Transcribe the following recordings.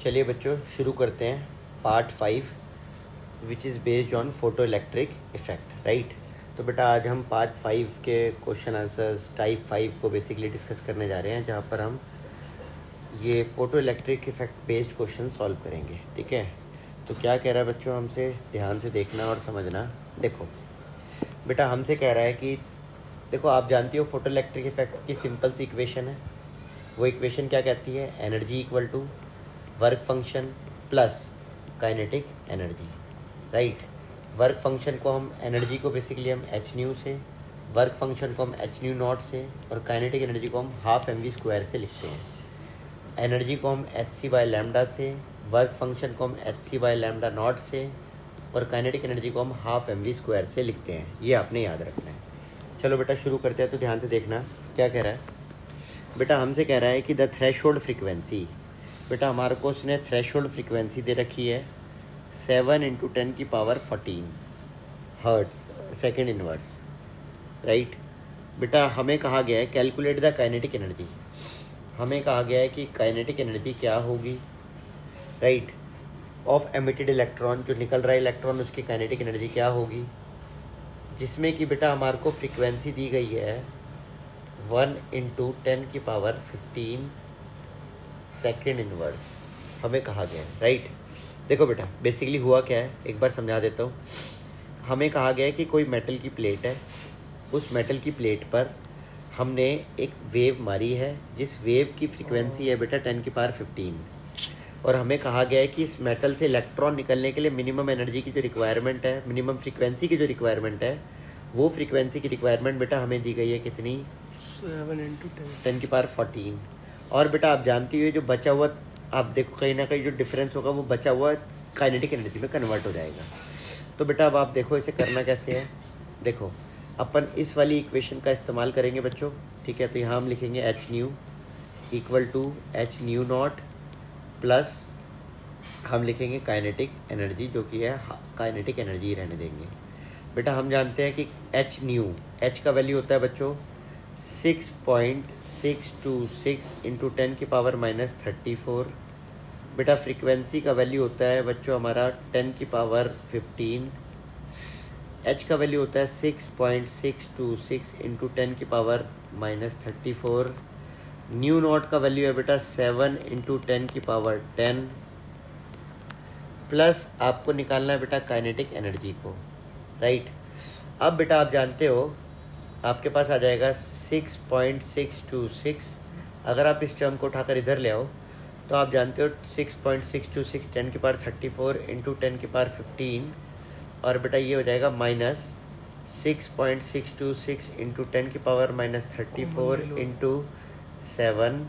चलिए बच्चों शुरू करते हैं part 5 which is based on photo electric effect, right. तो बेटा आज हम पार्ट 5 के क्वेश्चन आंसर्स टाइप 5 को बेसिकली डिस्कस करने जा रहे हैं, जहाँ पर हम ये photo electric effect based question solve करेंगे, ठीक है। तो क्या कह रहा है बच्चों हमसे, ध्यान से देखना और समझना। देखो बेटा हमसे कह रहा है कि देखो आप जानती हो फोटो इलेक्ट्रिक इफ़ेक्ट की सिंपल सी इक्वेशन है। वो इक्वेशन क्या कहती है, energy equal to work function plus kinetic energy, right. Work function को हम एनर्जी को बेसिकली हम एच न्यू से, वर्क फंक्शन को हम एच न्यू नॉट से और काइनेटिक एनर्जी को हम हाफ एम वी स्क्वायर से लिखते हैं। एनर्जी को हम एच सी बाई लैम्डा से, वर्क फंक्शन को हम H C by lambda naught से और काइनेटिक एनर्जी को हम हाफ एम वी स्क्वायर से लिखते हैं। ये आपने याद रखना है। चलो बेटा शुरू करते हैं। तो ध्यान से देखना क्या कह रहा है बेटा। हमसे कह रहा है कि द थ्रेशोल्ड फ्रीक्वेंसी, बेटा हमारे को उसने थ्रेशोल्ड फ्रीक्वेंसी दे रखी है 7 × 10⁻14 हर्ट्ज सेकेंड इनवर्स, राइट। बेटा हमें कहा गया है कैलकुलेट द काइनेटिक एनर्जी। हमें कहा गया है कि काइनेटिक एनर्जी क्या होगी, राइट, ऑफ एमिटेड इलेक्ट्रॉन, जो निकल रहा है इलेक्ट्रॉन उसकी काइनेटिक एनर्जी क्या होगी, जिसमें कि बेटा हमारे को फ्रीक्वेंसी दी गई है 1 × 10⁻15 सेकेंड इनवर्स, हमें कहा गया है, राइट। देखो बेटा बेसिकली हुआ क्या है, एक बार समझा देता हूँ। हमें कहा गया है कि कोई मेटल की प्लेट है, उस मेटल की प्लेट पर हमने एक वेव मारी है, जिस वेव की फ्रीक्वेंसी है बेटा 10⁻15, और हमें कहा गया है कि इस मेटल से इलेक्ट्रॉन निकलने के लिए मिनिमम एनर्जी की जो रिक्वायरमेंट है, मिनिमम फ्रीक्वेंसी की जो रिक्वायरमेंट है, वो फ्रीक्वेंसी की रिक्वायरमेंट बेटा हमें दी गई है कितनी, 7 × 10⁻14। और बेटा आप जानती हो जो बचा हुआ, आप देखो कहीं ना कहीं जो डिफरेंस होगा वो बचा हुआ काइनेटिक एनर्जी में कन्वर्ट हो जाएगा। तो बेटा अब आप देखो इसे करना कैसे है। देखो अपन इस वाली इक्वेशन का इस्तेमाल करेंगे बच्चों, ठीक है। तो यहाँ हम लिखेंगे H nu equal to H nu naught plus हम लिखेंगे काइनेटिक एनर्जी, जो कि है काइनेटिक एनर्जी रहने देंगे। बेटा हम जानते हैं कि एच न्यू, एच का वैल्यू होता है बच्चों 6.626 × 10⁻−34। बेटा फ्रीक्वेंसी का वैल्यू होता है बच्चों हमारा 10⁻15। एच का वैल्यू होता है 6.626 × 10⁻−34। न्यू नॉट का वैल्यू है बेटा 7 × 10⁻10 प्लस आपको निकालना है बेटा काइनेटिक एनर्जी को, राइट। अब बेटा आप जानते हो आपके पास आ जाएगा 6.626। अगर आप इस टर्म को उठाकर इधर ले आओ तो आप जानते हो 6.626 10⁻34 × 10⁻15, और बेटा ये हो जाएगा माइनस 6.626 × 10⁻−34 × 7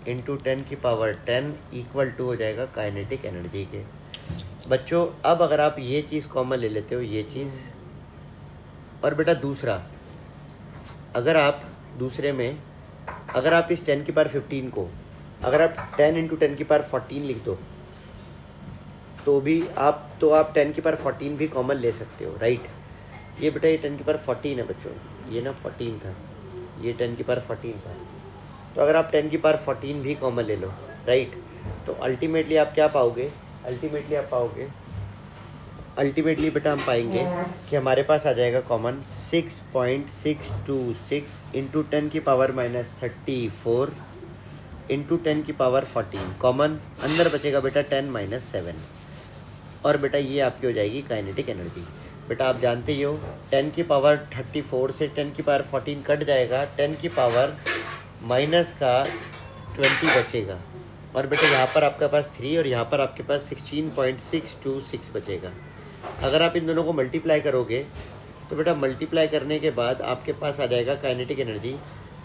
× 10⁻10 इक्वल टू हो जाएगा काइनेटिक एनर्जी के। बच्चों अब अगर आप ये चीज़ कॉमन ले लेते हो, ये चीज़, और बेटा दूसरा, अगर आप दूसरे में अगर आप इस 10⁻15 को अगर आप 10 × 10⁻14 लिख दो तो आप 10⁻14 भी कॉमन ले सकते हो, राइट। ये बेटा ये 10⁻14 है बच्चों, ये ना 14 था, ये 10⁻14 था। तो अगर आप 10⁻14 भी कॉमन ले लो, राइट, तो अल्टीमेटली आप क्या पाओगे, अल्टीमेटली बेटा हम पाएंगे कि हमारे पास आ जाएगा कॉमन 6.626 × 10⁻−34 × 10⁻14 कॉमन, अंदर बचेगा बेटा 10⁻7, और बेटा ये आपकी हो जाएगी काइनेटिक एनर्जी। बेटा आप जानते ही हो 10⁻34 से 10⁻14 कट जाएगा, 10⁻⁻20 बचेगा, और बेटा यहाँ पर आपके पास 3 और यहाँ पर आपके पास 16.626 बचेगा। अगर आप इन दोनों को मल्टीप्लाई करोगे तो बेटा मल्टीप्लाई करने के बाद आपके पास आ जाएगा काइनेटिक एनर्जी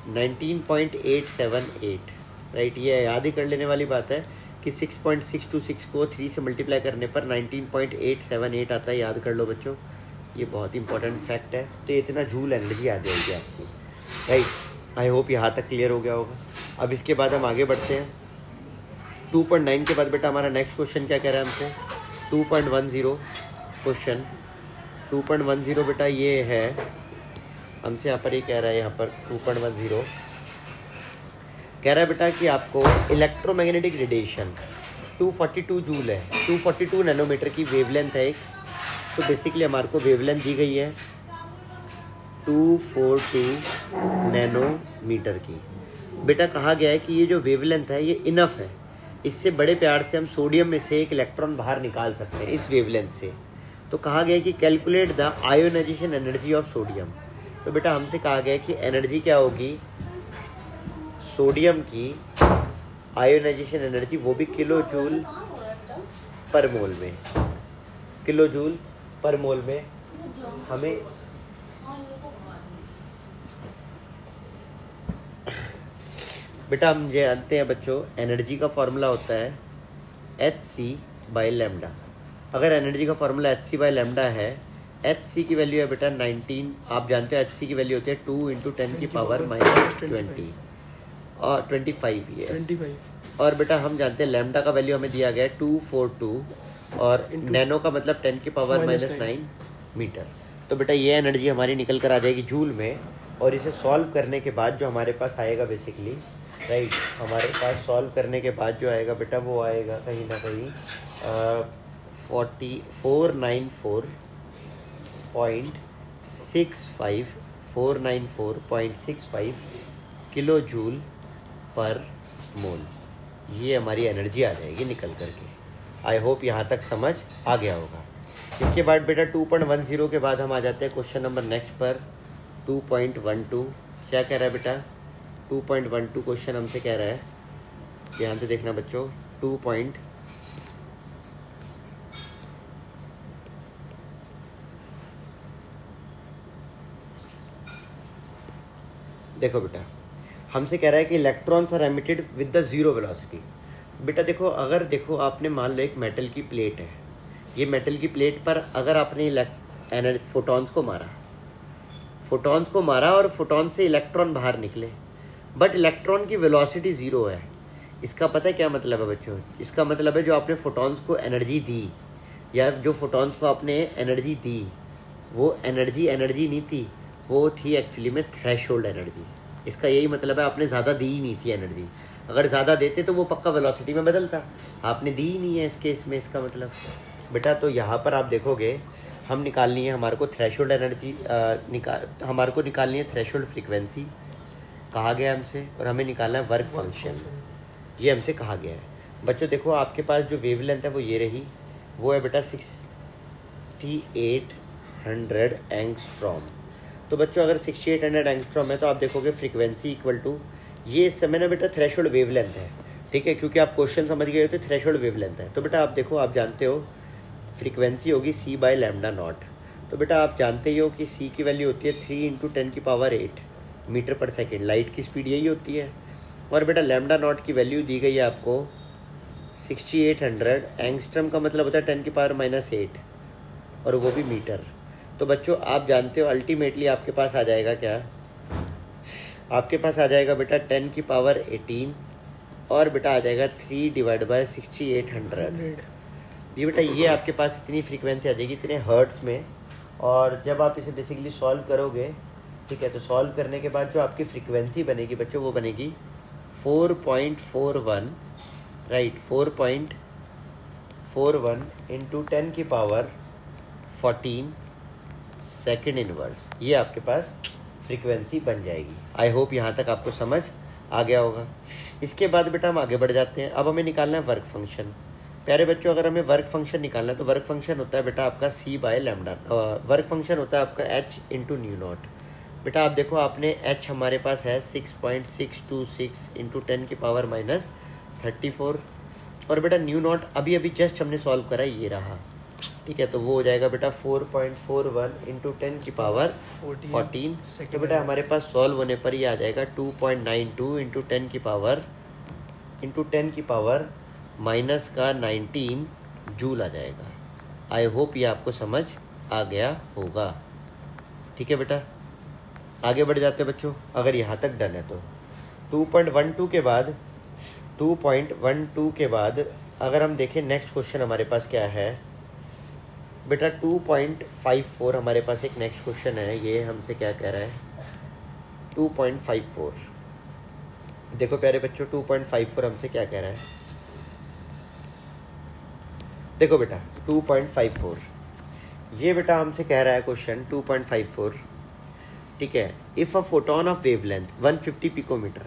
19.878, राइट। ये याद ही कर लेने वाली बात है कि 6.626 को 3 से मल्टीप्लाई करने पर 19.878 आता है, याद कर लो बच्चों, ये बहुत इंपॉर्टेंट फैक्ट है। तो इतना जूल एनर्जी आ जाएगी आपकी, राइट। आई होप यहाँ तक क्लियर हो गया होगा। अब इसके बाद हम आगे बढ़ते हैं 2.9 के बाद। बेटा हमारा नेक्स्ट क्वेश्चन क्या कह रहा है हमसे, 2.10 क्वेश्चन 2.10 बेटा ये है हमसे, यहाँ पर ये कह रहा है, यहाँ पर 2.10 कह रहा है बेटा कि आपको इलेक्ट्रोमैग्नेटिक रेडिएशन 242 जूल है, 242 नैनोमीटर की वेवलेंथ है एक। तो बेसिकली हमारे को वेवलेंथ दी गई है 242 नैनोमीटर की। बेटा कहा गया है कि ये जो वेवलेंथ है ये इनफ है, इससे बड़े प्यार से हम सोडियम में से एक इलेक्ट्रॉन बाहर निकाल सकते हैं इस वेवलेंथ से। तो कहा गया है कि calculate the ionisation energy of sodium. तो बेटा हमसे कहा गया है कि एनर्जी क्या होगी सोडियम की, आयोनाइजेशन एनर्जी, वो भी किलो जूल पर मोल में, किलो जूल पर मोल में। हमें बेटा हम जानते हैं बच्चों एनर्जी का फॉर्मूला होता है hc/λ। अगर एनर्जी का फॉर्मूला hc/λ है, hc की वैल्यू है बेटा 19, आप जानते हो hc की वैल्यू होती है 2 × 10 की पावर -20 और 25 ये 25। और बेटा हम जानते हैं लैम्डा का वैल्यू हमें दिया गया है 242 और नैनो का मतलब 10 की पावर -9 मीटर। तो बेटा ये एनर्जी हमारी निकल कर आ जाएगी जूल में। और इसे सॉल्व करने के बाद जो हमारे पास आएगा बेसिकली, राइट, हमारे पास सॉल्व करने के बाद जो आएगा बेटा वो आएगा कहीं ना कहीं 494.65 किलो जूल पर मोल, ये हमारी एनर्जी आ जाएगी निकल करके। आई होप यहाँ तक समझ आ गया होगा। इसके बाद बेटा 2.10 के बाद हम आ जाते हैं क्वेश्चन नंबर नेक्स्ट पर 2.12। क्या कह रहा है बेटा 2.12 क्वेश्चन हमसे कह रहा है, ध्यान से देखना बच्चों। देखो बेटा हमसे कह रहा है कि electrons are emitted with the zero velocity. बेटा देखो अगर देखो आपने मान लो एक मेटल की प्लेट है, ये मेटल की प्लेट पर अगर आपने फोटॉन्स को मारा और फोटॉन से इलेक्ट्रॉन बाहर निकले, बट इलेक्ट्रॉन की वेलोसिटी ज़ीरो है। इसका पता है क्या मतलब है बच्चों? इसका मतलब है जो आपने फोटॉन्स को एनर्जी दी या जो फोटॉन्स को आपने एनर्जी दी वो एनर्जी नहीं थी, वो थी एक्चुअली में थ्रेशोल्ड एनर्जी। इसका यही मतलब है आपने ज़्यादा दी ही नहीं थी एनर्जी। अगर ज़्यादा देते तो वो पक्का वेलोसिटी में बदलता, आपने दी ही नहीं है इस केस में। इसका मतलब बेटा तो यहाँ पर आप देखोगे हम निकालनी है हमारे को थ्रेशोल्ड एनर्जी, हमारे को निकालनी है थ्रेशोल्ड फ्रीक्वेंसी कहा गया हमसे, और हमें निकालना है वर्क फंक्शन, ये हमसे कहा गया है। बच्चों देखो आपके पास जो वेवलेंथ है वो ये रही, वो है बेटा 6800 एंगस्ट्रॉम। तो बच्चों अगर 6800 एंगस्ट्रॉम है तो आप देखोगे फ्रीक्वेंसी इक्वल टू, ये इस समय ना बेटा थ्रेशोल्ड वेवलेंथ है, ठीक है, क्योंकि आप क्वेश्चन समझ गए हो तो थ्रेशोल्ड वेवलेंथ है। तो बेटा आप देखो, आप जानते हो फ्रीक्वेंसी होगी c/λ0। तो बेटा आप जानते ही हो कि c की वैल्यू होती है 3 × 10⁸ मीटर पर सेकेंड, लाइट की स्पीड यही होती है। और बेटा λ0 की वैल्यू दी गई है आपको 6800 एंगस्ट्रम का मतलब होता है 10⁻⁻8 और वो भी मीटर। तो बच्चों आप जानते हो अल्टीमेटली आपके पास आ जाएगा क्या, आपके पास आ जाएगा बेटा 10⁻18 और बेटा आ जाएगा 3/6800। जी बेटा ये आपके पास इतनी फ्रीक्वेंसी आ जाएगी इतने हर्ट्स में। और जब आप इसे बेसिकली सॉल्व करोगे, ठीक है, तो सॉल्व करने के बाद जो आपकी फ्रीक्वेंसी बनेगी बच्चों वो बनेगी 4.41, राइट, 4.41 × 10⁻14 सेकेंड इनवर्स, ये आपके पास फ्रीक्वेंसी बन जाएगी। आई होप यहाँ तक आपको समझ आ गया होगा। इसके बाद बेटा हम आगे बढ़ जाते हैं। अब हमें निकालना है वर्क फंक्शन। प्यारे बच्चों अगर हमें वर्क फंक्शन निकालना है तो वर्क फंक्शन होता है बेटा आपका c/λ, वर्क फंक्शन होता है आपका h × μ0। बेटा आप देखो आपने h हमारे पास है 6.626 × 10⁻34 और बेटा μ0 अभी अभी जस्ट हमने सॉल्व करा ये रहा, ठीक है, तो वो हो जाएगा बेटा 4.41 × 10⁻14। तो बेटा हमारे पास सॉल्व होने पर ही आ जाएगा 2.92 × 10⁻⁻19 जूल आ जाएगा। आई होप ये आपको समझ आ गया होगा, ठीक है बेटा। आगे बढ़ जाते हैं बच्चों, अगर यहाँ तक डन है तो 2.12 के बाद अगर हम देखें नेक्स्ट क्वेश्चन हमारे पास क्या है बेटा 2.54 हमारे पास एक नेक्स्ट क्वेश्चन है। ये हमसे क्या कह रहा है 2.54। देखो प्यारे बच्चों 2.54 हमसे क्या कह रहा है, देखो बेटा 2.54, ये बेटा हमसे कह रहा है क्वेश्चन 2.54, ठीक है। If a photon of wavelength 150 picometre,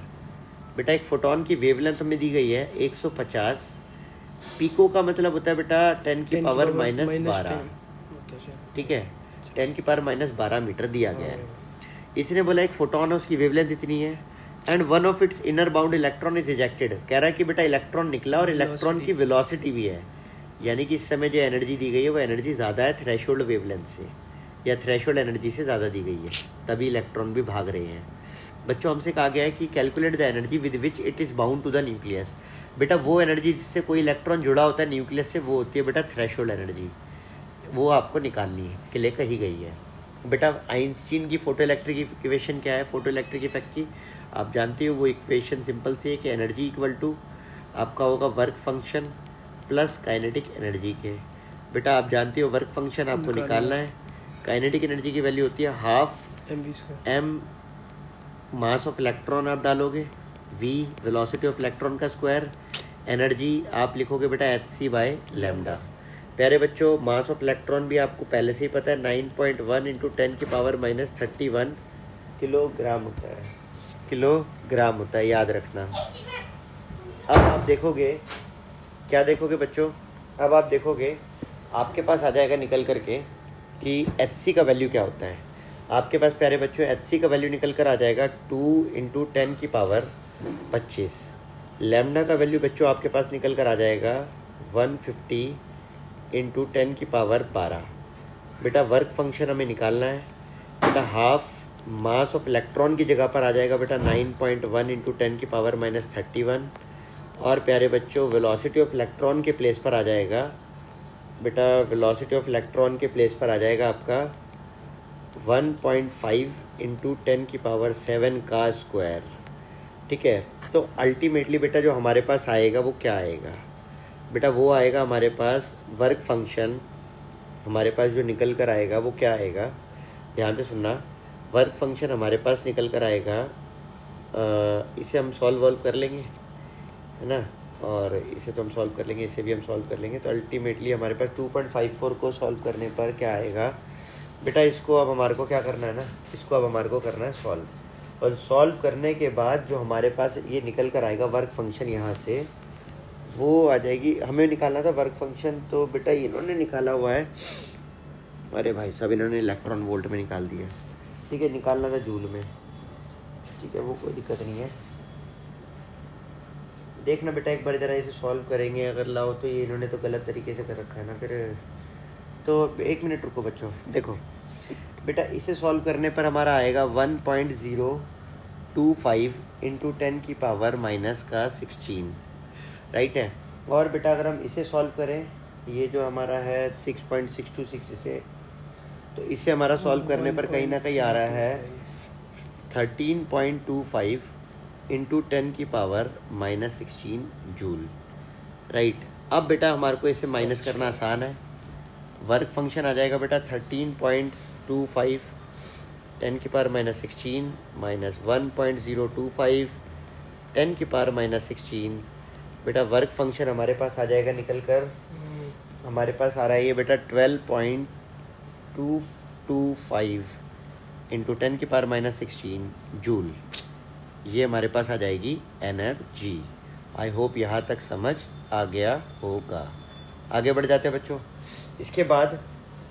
बेटा एक फोटोन की वेवलेंथ हमें दी गई है 150, पिको का मतलब होता है बेटा 10 की पावर -12, ठीक है, 10 की पावर -12 मीटर दिया गया है। इसने बोला एक फोटोन है, उसकी वेवलेंथ इतनी है, and one of its inner bound electron is ejected. कह रहा है कि बेटा इलेक्ट्रॉन निकला और इलेक्ट्रॉन की वेलोसिटी भी है, यानी कि इस समय जो एनर्जी दी गई है वो एनर्जी ज़्यादा है थ्रेशोल्ड वेवलेंथ से, या थ्रेशोल्ड एनर्जी से ज़्यादा दी गई है, तभी इलेक्ट्रॉन भी भाग रहे हैं। बच्चों हमसे कहा गया है कि calculate the energy with which it is bound to the nucleus. बेटा वो एनर्जी जिससे कोई इलेक्ट्रॉन जुड़ा होता है न्यूक्लियस से, वो होती है बेटा थ्रेशोल्ड एनर्जी, वो आपको निकालनी है, के लिए कही गई है। बेटा आइंस्टीन की फोटो इलेक्ट्रिक इक्वेशन क्या है, फोटो इलेक्ट्रिक इफेक्ट की आप जानते हो, वो इक्वेशन सिंपल सी है कि एनर्जी इक्वल टू आपका होगा work function plus kinetic energy के। बेटा आप जानते हो वर्क फंक्शन आपको निकालना है, काइनेटिक एनर्जी की वैल्यू होती है half m mass of electron आप डालोगे, v वेलोसिटी ऑफ इलेक्ट्रॉन का स्क्वायर, एनर्जी आप लिखोगे बेटा hc/λ। प्यारे बच्चों मास ऑफ इलेक्ट्रॉन भी आपको पहले से ही पता है 9.1 इंटू 10 की पावर -31 किलोग्राम होता है, किलोग्राम होता है, याद रखना। अब आप देखोगे, क्या देखोगे बच्चों, अब आप देखोगे आपके पास आ जाएगा निकल करके कि Hc का वैल्यू क्या होता है। आपके पास प्यारे बच्चों Hc का वैल्यू निकल कर आ जाएगा 2 इंटू 10 की पावर 25। लैम्डा का वैल्यू बच्चों आपके पास निकल कर आ जाएगा 150 इंटू 10 की पावर 12। बेटा वर्क फंक्शन हमें निकालना है, बेटा हाफ मास ऑफ इलेक्ट्रॉन की जगह पर आ जाएगा बेटा 9.1 इंटू 10 की पावर -31, और प्यारे बच्चों वेलोसिटी ऑफ इलेक्ट्रॉन के प्लेस पर आ जाएगा बेटा, वेलोसिटी ऑफ इलेक्ट्रॉन के प्लेस पर आ जाएगा आपका 1.5 इंटू 10 की पावर 7 का स्क्वायर, ठीक है। तो अल्टीमेटली बेटा जो हमारे पास आएगा वो क्या आएगा बेटा, वो आएगा हमारे पास वर्क फंक्शन, हमारे पास जो निकल कर आएगा वो क्या आएगा, ध्यान से सुनना। वर्क फंक्शन हमारे पास निकल कर आएगा, इसे हम वॉल्व कर लेंगे, है ना, और इसे तो हम सॉल्व कर लेंगे, इसे भी हम सॉल्व कर लेंगे। तो अल्टीमेटली हमारे पास 2.54 को सॉल्व करने पर क्या आएगा बेटा, इसको अब हमारे को क्या करना है ना, इसको अब हमारे को करना है सॉल्व, और सॉल्व करने के बाद जो हमारे पास ये निकल कर आएगा वर्क फंक्शन, यहाँ से वो आ जाएगी, हमें निकालना था वर्क फंक्शन, तो बेटा इन्होंने निकाला हुआ है, अरे भाई साहब इन्होंने इलेक्ट्रॉन वोल्ट में निकाल दिया, ठीक है, निकालना था जूल में, ठीक है, वो कोई दिक्कत नहीं है। देखना बेटा एक बार ज़रा इसे सॉल्व करेंगे, अगर लाओ तो ये इन्होंने तो गलत तरीके से कर रखा है ना, फिर तो 1 मिनट रुको बच्चों। देखो बेटा इसे सॉल्व करने पर हमारा आएगा 1.025 इंटू 10 की पावर -16, राइट है। और बेटा अगर हम इसे सॉल्व करें, ये जो हमारा है 6.626 से, तो इसे हमारा सॉल्व करने पर कहीं ना कहीं आ रहा है 13.25 इंटू 10 की पावर -16 जूल, राइट। अब बेटा हमारे को इसे माइनस करना आसान है, वर्क फंक्शन आ जाएगा बेटा 13.25 10 की पावर -16 माइनस 1.025 10 की पावर -16। बेटा वर्क फंक्शन हमारे पास आ जाएगा निकल कर, हमारे पास आ रहा है ये बेटा 12.225 इंटू 10 की पावर -16 जूल, ये हमारे पास आ जाएगी एनर्जी। आई होप यहाँ तक समझ आ गया होगा। आगे बढ़ जाते हैं बच्चों। इसके बाद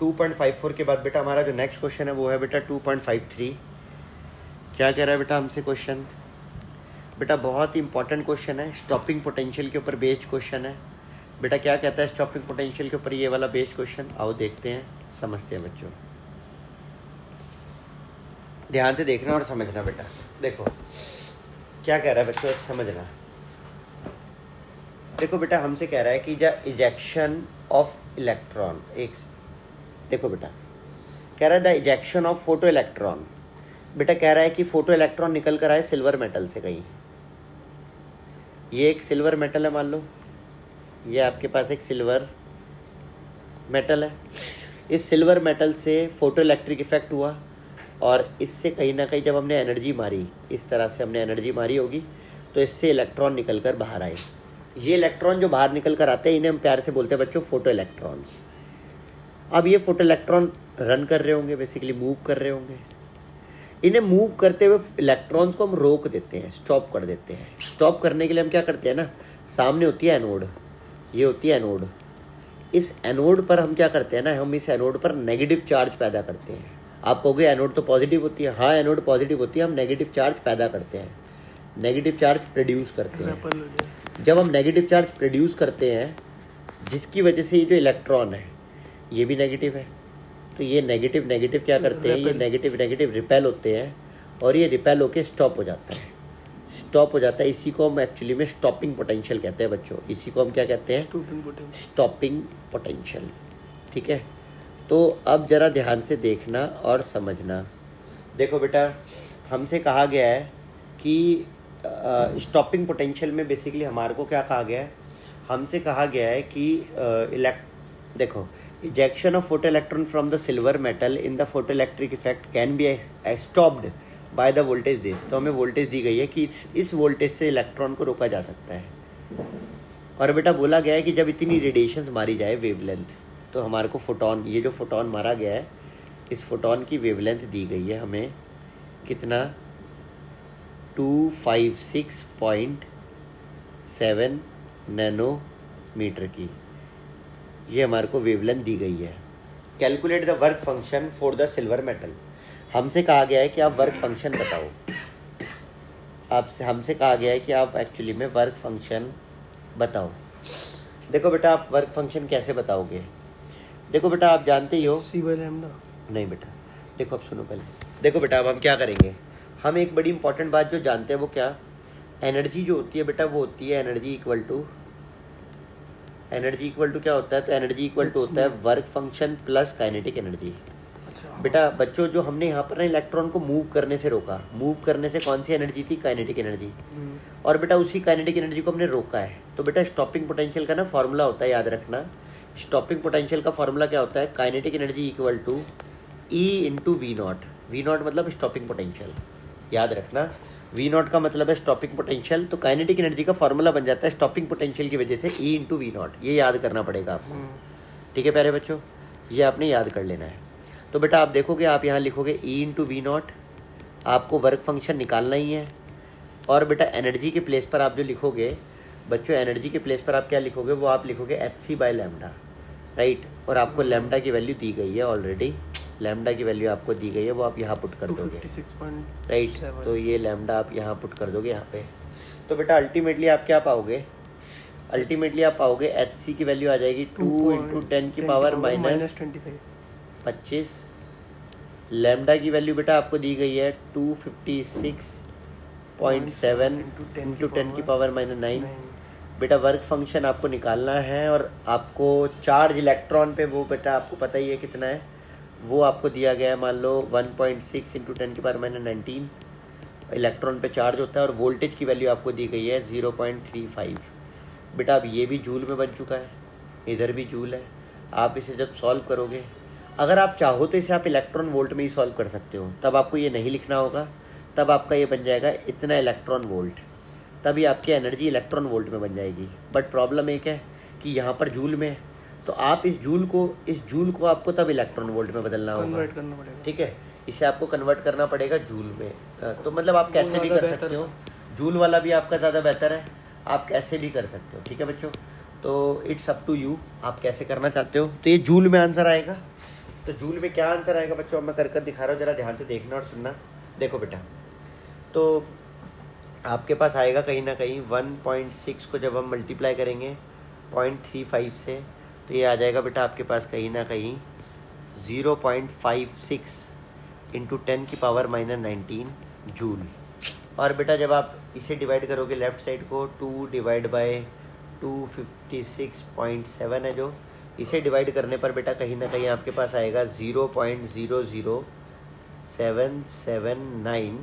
2.54 के बाद बेटा हमारा जो नेक्स्ट क्वेश्चन है वो है बेटा 2.53। क्या कह रहा है बेटा हमसे क्वेश्चन, बेटा बहुत ही इंपॉर्टेंट क्वेश्चन है, स्टॉपिंग पोटेंशियल के ऊपर बेस्ड क्वेश्चन है। बेटा क्या कहता है स्टॉपिंग पोटेंशियल के ऊपर ये वाला बेस्ड क्वेश्चन, आओ देखते हैं, समझते हैं बच्चों, ध्यान से देखना और समझना। बेटा देखो क्या कह रहा है बच्चों, समझना। देखो बेटा हमसे कह रहा है कि द इजेक्शन ऑफ इलेक्ट्रॉन, एक देखो बेटा कह रहा है the ejection of photo electron. बेटा कह रहा है कि फोटो इलेक्ट्रॉन निकल कर आए सिल्वर मेटल से कहीं, ये एक सिल्वर मेटल है, मान लो ये आपके पास एक सिल्वर मेटल है, इस सिल्वर मेटल से फोटो इलेक्ट्रिक इफेक्ट हुआ, और इससे कहीं ना कहीं जब हमने एनर्जी मारी, इस तरह से हमने एनर्जी मारी होगी, तो इससे इलेक्ट्रॉन निकल कर बाहर आए। ये इलेक्ट्रॉन जो बाहर निकल कर आते हैं इन्हें हम प्यार से बोलते हैं बच्चों फोटो इलेक्ट्रॉन्स। अब ये फोटो इलेक्ट्रॉन रन कर रहे होंगे, बेसिकली मूव कर रहे होंगे। इन्हें मूव करते हुए इलेक्ट्रॉन्स को हम रोक देते हैं, स्टॉप कर देते हैं। स्टॉप करने के लिए हम क्या करते हैं ना, सामने होती है एनोड, ये होती है एनोड। इस एनोड पर हम क्या करते हैं ना, हम इस एनोड पर नेगेटिव चार्ज पैदा करते हैं। आप कहोगे एनोड तो पॉजिटिव होती है, हाँ एनोड पॉजिटिव होती है, हम नेगेटिव चार्ज पैदा करते हैं, नेगेटिव चार्ज प्रोड्यूस करते हैं। जब हम नेगेटिव चार्ज प्रोड्यूस करते हैं जिसकी वजह से ये जो इलेक्ट्रॉन है ये भी नेगेटिव है, तो ये नेगेटिव नेगेटिव क्या करते हैं, ये नेगेटिव नेगेटिव रिपेल होते हैं और ये रिपेल होके स्टॉप हो जाता है, स्टॉप हो जाता है। इसी को हम एक्चुअली में स्टॉपिंग पोटेंशियल कहते हैं बच्चों, इसी को हम क्या कहते हैं, स्टॉपिंग पोटेंशियल। ठीक है, तो अब जरा ध्यान से देखना और समझना। देखो बेटा, हमसे कहा गया है कि स्टॉपिंग पोटेंशियल में बेसिकली हमारे को क्या कहा गया है, हमसे कहा गया है कि देखो, ejection of photoelectron from the silver metal in the photoelectric effect can be stopped by the voltage this। तो हमें वोल्टेज दी गई है कि इस वोल्टेज से इलेक्ट्रॉन को रोका जा सकता है। और बेटा बोला गया है कि जब इतनी रेडिएशंस मारी जाए वेवलेंथ, तो हमारे को फोटोन, ये जो फोटोन मारा गया है इस फोटोन की वेवलेंथ दी गई है हमें कितना, 256.7 नैनोमीटर की, ये हमारे को वेवलेंथ दी गई है। Calculate the work function for the silver metal. हमसे कहा गया है कि आप वर्क फंक्शन बताओ, आपसे हमसे कहा गया है कि आप एक्चुअली में वर्क फंक्शन बताओ। देखो बेटा, आप वर्क फंक्शन कैसे बताओगे, देखो बेटा आप जानते ही हो C/λ। नहीं बेटा, देखो अब सुनो पहले। देखो बेटा, अब हम क्या करेंगे, हम एक बड़ी इंपॉर्टेंट बात जो जानते हैं वो क्या, एनर्जी जो होती है बेटा वो होती है एनर्जी इक्वल टू क्या होता है, तो एनर्जी इक्वल टू होता है work function plus kinetic energy. बेटा बच्चों, जो हमने यहाँ पर ना इलेक्ट्रॉन को मूव करने से रोका, मूव करने से कौन सी एनर्जी थी, काइनेटिक एनर्जी। और बेटा उसी काइनेटिक एनर्जी को हमने रोका है, तो बेटा स्टॉपिंग पोटेंशियल का ना फॉर्मूला होता है, याद रखना। स्टॉपिंग पोटेंशियल का फॉर्मूला क्या होता है, kinetic energy equal to E into V naught. V naught मतलब स्टॉपिंग पोटेंशियल, याद रखना। वी नॉट का मतलब है स्टॉपिंग पोटेंशियल, तो काइनेटिक एनर्जी का फॉर्मूला बन जाता है स्टॉपिंग पोटेंशियल की वजह से E इंटू वी नॉट। ये याद करना पड़ेगा आपको, ठीक है प्यारे बच्चों, ये आपने याद कर लेना है। तो बेटा आप देखोगे, आप यहाँ लिखोगे E इंटू वी नॉट, आपको वर्क फंक्शन निकालना ही है। और बेटा एनर्जी के प्लेस पर आप जो लिखोगे बच्चों, एनर्जी के प्लेस पर आप क्या लिखोगे, वो आप लिखोगे hc/λ, राइट। और आपको लैम्डा की वैल्यू दी गई है ऑलरेडी, लैम्डा की वैल्यू आपको दी गई है, वो आप यहाँ पुट कर दोगे, राइट। तो ये लैम्डा आप यहाँ पुट कर दोगे यहाँ पे। तो बेटा अल्टीमेटली आप क्या पाओगे, अल्टीमेटली आप पाओगे hc की वैल्यू आ जाएगी 2 इंटू 10 की पावर माइनस 25। लैम्डा की वैल्यू बेटा आपको दी गई है 256.7 इंटू 10 की पावर माइनस 9। बेटा वर्क फंक्शन आपको निकालना है, और आपको चार्ज इलेक्ट्रॉन पे वो बेटा आपको पता ही है कितना है, वो आपको दिया गया है, मान लो 1.6 इंटू 10 की पावर माइनस 19 इलेक्ट्रॉन पे चार्ज होता है। और वोल्टेज की वैल्यू आपको दी गई है 0.35। बेटा अब ये भी जूल में बन चुका है, इधर भी जूल है। आप इसे जब सॉल्व करोगे, अगर आप चाहो तो इसे आप इलेक्ट्रॉन वोल्ट में ही सॉल्व कर सकते हो, तब आपको ये नहीं लिखना होगा, तब आपका ये बन जाएगा इतना इलेक्ट्रॉन वोल्ट, तभी आपकी एनर्जी इलेक्ट्रॉन वोल्ट में बन जाएगी। बट प्रॉब्लम एक है कि यहाँ पर जूल में, तो आप इस जूल को आपको तब इलेक्ट्रॉन वोल्ट में बदलना होगा, कन्वर्ट करना पड़ेगा, ठीक है। इसे आपको कन्वर्ट करना पड़ेगा जूल में। तो मतलब आप कैसे भी कर सकते हो, जूल वाला भी आपका ज़्यादा बेहतर है, आप कैसे भी कर सकते हो, ठीक है बच्चों। तो इट्स अप टू यू, आप कैसे करना चाहते हो। तो ये जूल में आंसर आएगा। तो जूल में क्या आंसर आएगा बच्चों, अब मैं कर दिखा रहा हूँ, जरा ध्यान से देखना और सुनना। देखो बेटा, तो आपके पास आएगा कहीं ना कहीं 1.6 को जब हम मल्टीप्लाई करेंगे 0.35 से, तो ये आ जाएगा बेटा आपके पास कहीं ना कहीं 0.56 इंटू 10 की पावर माइनस 19 जूल। और बेटा जब आप इसे डिवाइड करोगे लेफ्ट साइड को, 2 डिवाइड बाय 256.7 है जो, इसे डिवाइड करने पर बेटा कहीं ना कहीं आपके पास आएगा 0.00779।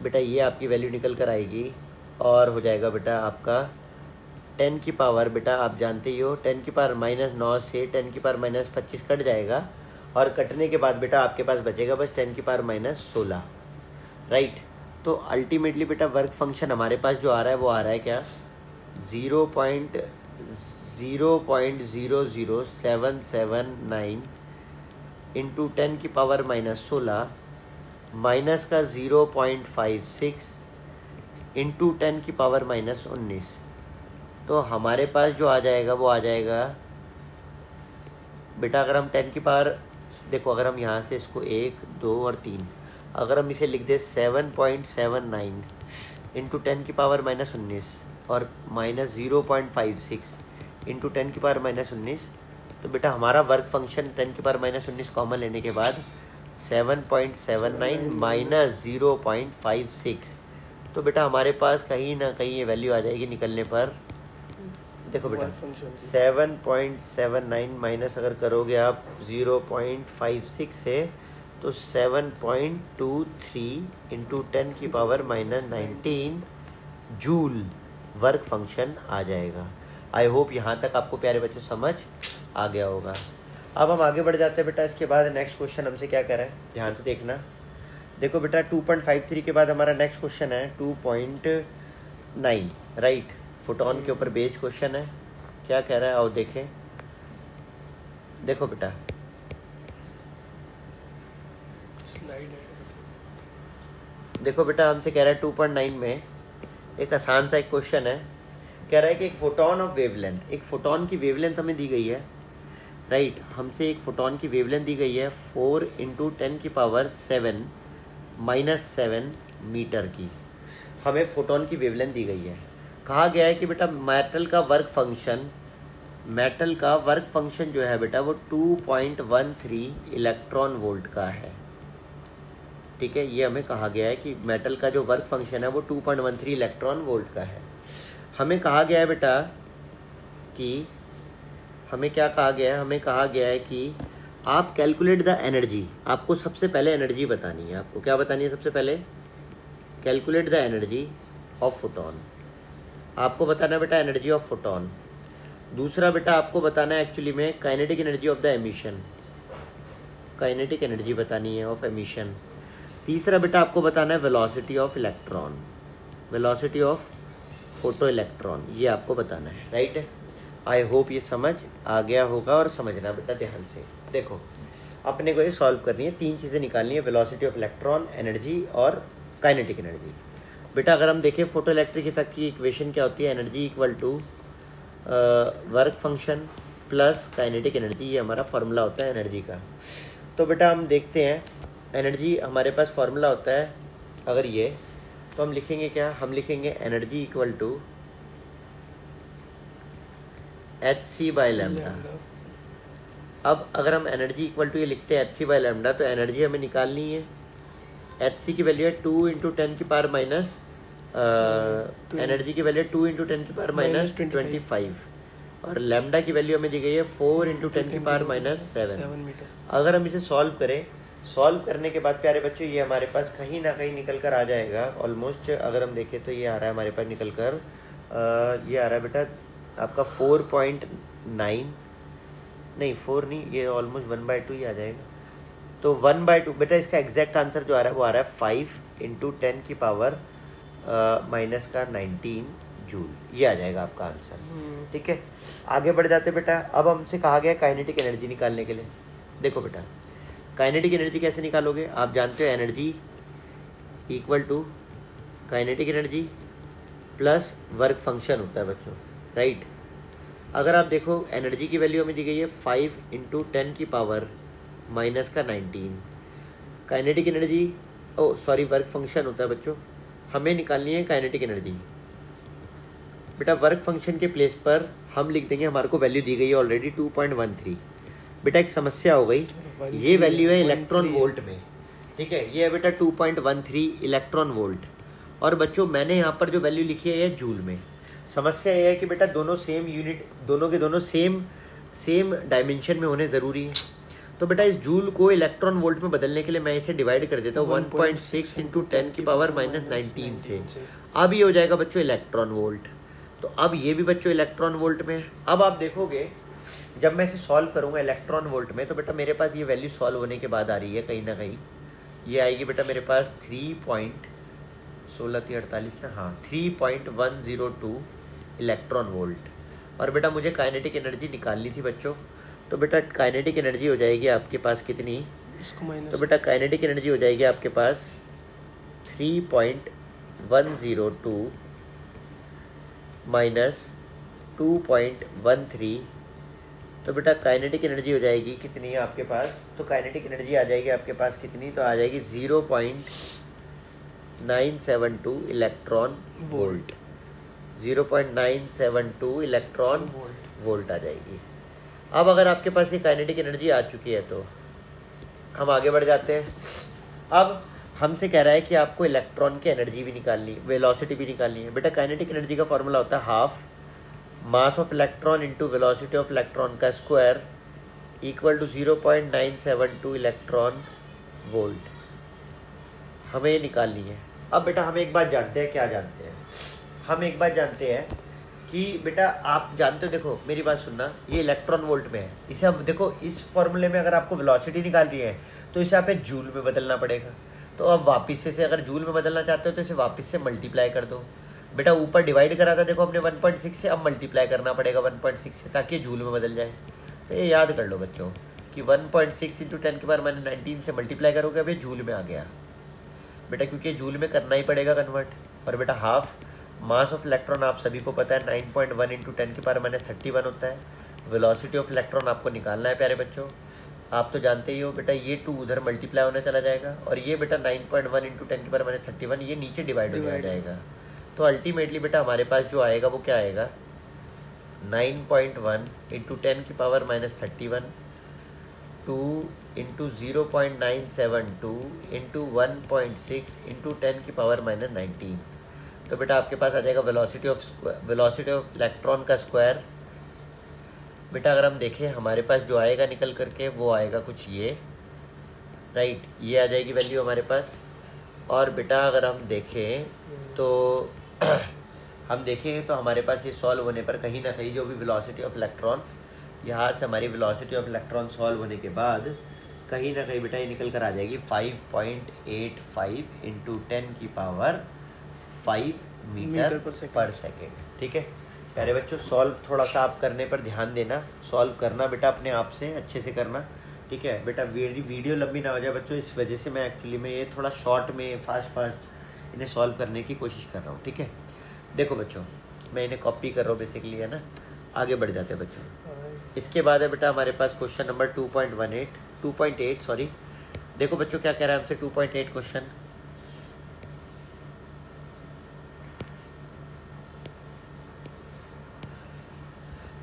बेटा ये आपकी वैल्यू निकल कर आएगी, और हो जाएगा बेटा आपका 10 की पावर, बेटा आप जानते ही हो 10 की पावर माइनस 9 से 10 की पावर माइनस 25 कट जाएगा, और कटने के बाद बेटा आपके पास बचेगा बस 10 की पावर माइनस 16, राइट। तो अल्टीमेटली बेटा वर्क फंक्शन हमारे पास जो आ रहा है वो आ रहा है क्या, 0.00779 इंटू 10⁻⁻16 माइनस का 0.56 इंटू 10⁻⁻19। तो हमारे पास जो आ जाएगा वो आ जाएगा बेटा, अगर हम 10 की पावर देखो, अगर हम यहाँ से इसको 1, 2 और 3 अगर हम इसे लिख दे 7.79 इंटू 10⁻⁻19 और माइनस 0.56 इंटू 10⁻⁻19, तो बेटा हमारा वर्क फंक्शन 10⁻⁻19 कॉमन लेने के बाद 7.79 माइनस 0.56, तो बेटा हमारे पास कहीं ना कहीं ये वैल्यू आ जाएगी निकलने पर। देखो बेटा 7.79 माइनस अगर करोगे आप 0.56 से, तो 7.23 इंटू 10⁻⁻19 जूल वर्क फंक्शन आ जाएगा। आई होप यहाँ तक आपको प्यारे बच्चों समझ आ गया होगा। अब हम आगे बढ़ जाते हैं बेटा। इसके बाद नेक्स्ट क्वेश्चन हमसे क्या कह रहा है, ध्यान से देखना। देखो बेटा 2.53 के बाद हमारा नेक्स्ट क्वेश्चन है 2.9, राइट। फोटोन के ऊपर बेस्ड क्वेश्चन है। क्या कह रहा है आओ देखें। देखो बेटा देखो बेटा हमसे कह रहा है 2.9 में एक आसान सा एक क्वेश्चन है। कह रहा है कि एक फोटोन ऑफ वेवलेंथ, एक फोटोन की वेवलेंथ हमें दी गई है, राइट। हमसे एक फोटोन की वेवलेंथ दी गई है 4 इंटू 10⁻⁻7 मीटर की। हमें फोटोन की वेवलेंथ दी गई है। कहा गया है कि बेटा मेटल का वर्क फंक्शन जो है बेटा वो 2.13 इलेक्ट्रॉन वोल्ट का है, ठीक है। ये हमें कहा गया है कि मेटल का जो वर्क फंक्शन है वो 2.13 इलेक्ट्रॉन वोल्ट का है। हमें कहा गया है बेटा कि हमें क्या कहा गया है, हमें कहा गया है कि आप कैलकुलेट द एनर्जी। आपको सबसे पहले एनर्जी बतानी है। आपको क्या बतानी है सबसे पहले? Calculate the energy of photon. आपको बताना है बेटा एनर्जी ऑफ फोटोन। दूसरा बेटा आपको बताना है एक्चुअली में kinetic energy of the emission, kinetic energy बतानी है ऑफ एमिशन। तीसरा बेटा आपको बताना है velocity of electron, velocity of photo electron, ये आपको बताना है, राइट। आई होप ये समझ आ गया होगा। और समझना बेटा ध्यान से देखो, अपने को ये सॉल्व करनी है। 3 चीज़ें निकालनी है, वेलोसिटी ऑफ इलेक्ट्रॉन, एनर्जी और काइनेटिक एनर्जी। बेटा अगर हम देखें फोटो इलेक्ट्रिक इफेक्ट की इक्वेशन क्या होती है, energy equal to work function plus kinetic energy, ये हमारा फॉर्मूला होता है एनर्जी का। तो बेटा हम देखते हैं एनर्जी हमारे पास फॉर्मूला होता है अगर ये, तो हम लिखेंगे क्या, हम लिखेंगे एनर्जी इक्वल टू hc/λ। अब अगर हम एनर्जी इक्वल टू ये लिखते हैं hc/λ, तो एनर्जी हमें निकालनी है। hc की वैल्यू है 2 इंटू 10⁻⁻, एनर्जी की वैल्यू 2 इंटू 10⁻⁻25 और लैम्डा की वैल्यू हमें दी गई है 4 इंटू 10⁻⁻7 मीटर। अगर हम इसे सॉल्व करें, सॉल्व करने के बाद प्यारे बच्चों ये हमारे पास कहीं ना कहीं निकल कर आ जाएगा ऑलमोस्ट। अगर हम देखें तो ये आ रहा है हमारे पास निकल कर ये आ रहा है बेटा आपका 4.9, नहीं 4 नहीं, ये ऑलमोस्ट 1/2 ही आ जाएगा। तो 1/2 बेटा इसका एग्जैक्ट आंसर जो आ रहा है वो आ रहा है 5 इंटू 10⁻⁻19 जूल, ये आ जाएगा आपका आंसर, ठीक है। आगे बढ़ जाते बेटा। अब हमसे कहा गया काइनेटिक एनर्जी निकालने के लिए। देखो बेटा काइनेटिक एनर्जी कैसे निकालोगे, आप जानते हो energy equal to kinetic energy plus work function होता है बच्चों, राइट। अगर आप देखो एनर्जी की वैल्यू हमें दी गई है 5 into 10⁻⁻19, kinetic energy work function होता है बच्चों, हमें निकालनी है काइनेटिक एनर्जी। बेटा वर्क फंक्शन के प्लेस पर हम लिख देंगे, हमारे को वैल्यू दी गई है ऑलरेडी 2.13। बेटा एक समस्या हो गई, ये वैल्यू है इलेक्ट्रॉन वोल्ट में, ठीक है। ये है बेटा 2.13 इलेक्ट्रॉन वोल्ट, और बच्चों मैंने यहाँ पर जो वैल्यू लिखी है ये जूल में। समस्या ये है कि बेटा दोनों सेम यूनिट, दोनों के दोनों सेम डायमेंशन में होने ज़रूरी है। तो बेटा इस जूल को इलेक्ट्रॉन वोल्ट में बदलने के लिए मैं इसे डिवाइड कर देता हूँ 1.6 इंटू 10⁻⁻19 से। अब ये हो जाएगा बच्चों इलेक्ट्रॉन वोल्ट। तो अब ये भी बच्चों इलेक्ट्रॉन वोल्ट में। अब आप देखोगे जब मैं इसे सॉल्व करूँगा इलेक्ट्रॉन वोल्ट में, तो बेटा मेरे पास ये वैल्यू सॉल्व होने के बाद आ रही है कहीं ना कहीं, ये आएगी बेटा मेरे पास 3.163 ना, हाँ 3.102 इलेक्ट्रॉन वोल्ट। और बेटा मुझे काइनेटिक एनर्जी निकालनी थी बच्चों, तो बेटा काइनेटिक एनर्जी हो जाएगी आपके पास कितनी, तो बेटा काइनेटिक एनर्जी हो जाएगी आपके पास 3.102 माइनस 2.13, तो बेटा काइनेटिक एनर्जी हो जाएगी कितनी आपके पास, तो काइनेटिक एनर्जी आ जाएगी आपके पास कितनी, तो आ जाएगी 0.972 इलेक्ट्रॉन वोल्ट, 0.972 इलेक्ट्रॉन वोल्ट आ जाएगी। अब अगर आपके पास ये काइनेटिक एनर्जी आ चुकी है तो हम आगे बढ़ जाते हैं। अब हमसे कह रहा है कि आपको इलेक्ट्रॉन की एनर्जी भी निकालनी, वेलोसिटी भी निकालनी है। बेटा काइनेटिक एनर्जी का फॉर्मूला होता है half mass of electron into velocity of electron का square equal to 0.972 electron volt, हमें निकालनी है। अब बेटा हम एक बात जानते हैं, क्या जानते हैं, हम एक बात जानते हैं कि बेटा आप जानते हो, देखो मेरी बात सुनना, ये इलेक्ट्रॉन वोल्ट में है, इसे अब देखो इस फॉर्मूले में अगर आपको वेलोसिटी निकालनी है तो इसे आप जूल में बदलना पड़ेगा। तो अब वापस से अगर जूल में बदलना चाहते हो तो इसे वापस से मल्टीप्लाई कर दो। बेटा ऊपर डिवाइड करा था देखो हमने 1.6 से, अब मल्टीप्लाई करना पड़ेगा 1.6 से ताकि जूल में बदल जाए। तो ये याद कर लो बच्चों कि 1.6 इंटू 10 के पावर माइनस 19 से मल्टीप्लाई करोगे, अब ये जूल में आ गया बेटा, क्योंकि जूल में करना ही पड़ेगा कन्वर्ट। और बेटा हाफ मास ऑफ इलेक्ट्रॉन आप सभी को पता है 9.1 इंटू 10 के पावर माइनस 31 होता है। वेलोसिटी ऑफ इलेक्ट्रॉन आपको निकालना है प्यारे बच्चों, आप तो जानते ही हो बेटा, ये 2 उधर मल्टीप्लाई होने चला जाएगा और ये बेटा 9.1 इंटू 10 के पावर माइनस 31 ये नीचे डिवाइड हो जाएगा। तो अल्टीमेटली बेटा हमारे पास जो आएगा वो क्या आएगा, 9.1 इंटू 10 की power minus 31 2 into 0.972 into 1.6 into 10 की पावर माइनस 19। तो बेटा आपके पास आ जाएगा वेलोसिटी ऑफ इलेक्ट्रॉन का स्क्वायर। बेटा अगर हम देखें हमारे पास जो आएगा निकल करके वो आएगा कुछ ये, राइट, ये आ जाएगी वैल्यू हमारे पास। और बेटा अगर हम देखें तो हमारे पास ये सॉल्व होने पर कहीं ना कहीं जो भी वेलोसिटी ऑफ इलेक्ट्रॉन, यहाँ से हमारी वेलोसिटी ऑफ इलेक्ट्रॉन सॉल्व होने के बाद कहीं ना कहीं बेटा ये निकल कर आ जाएगी 5.85 इंटू 10 की पावर 5 मीटर पर सेकेंड। ठीक है प्यारे बच्चों, सॉल्व थोड़ा सा आप करने पर ध्यान देना, सॉल्व करना बेटा अपने आप से अच्छे से करना। ठीक है बेटा, वीडियो लंबी ना हो जाए बच्चों, इस वजह से मैं एक्चुअली में ये थोड़ा शॉर्ट में फास्ट इन्हें सॉल्व करने की कोशिश कर रहा हूँ। ठीक है, देखो बच्चों मैं इन्हें कॉपी कर रहा हूँ बेसिकली, है ना। आगे बढ़ जाते हैं बच्चों। इसके बाद है बेटा हमारे पास क्वेश्चन नंबर 2.8 सॉरी। देखो बच्चों क्या कह रहा है हमसे 2.8 क्वेश्चन।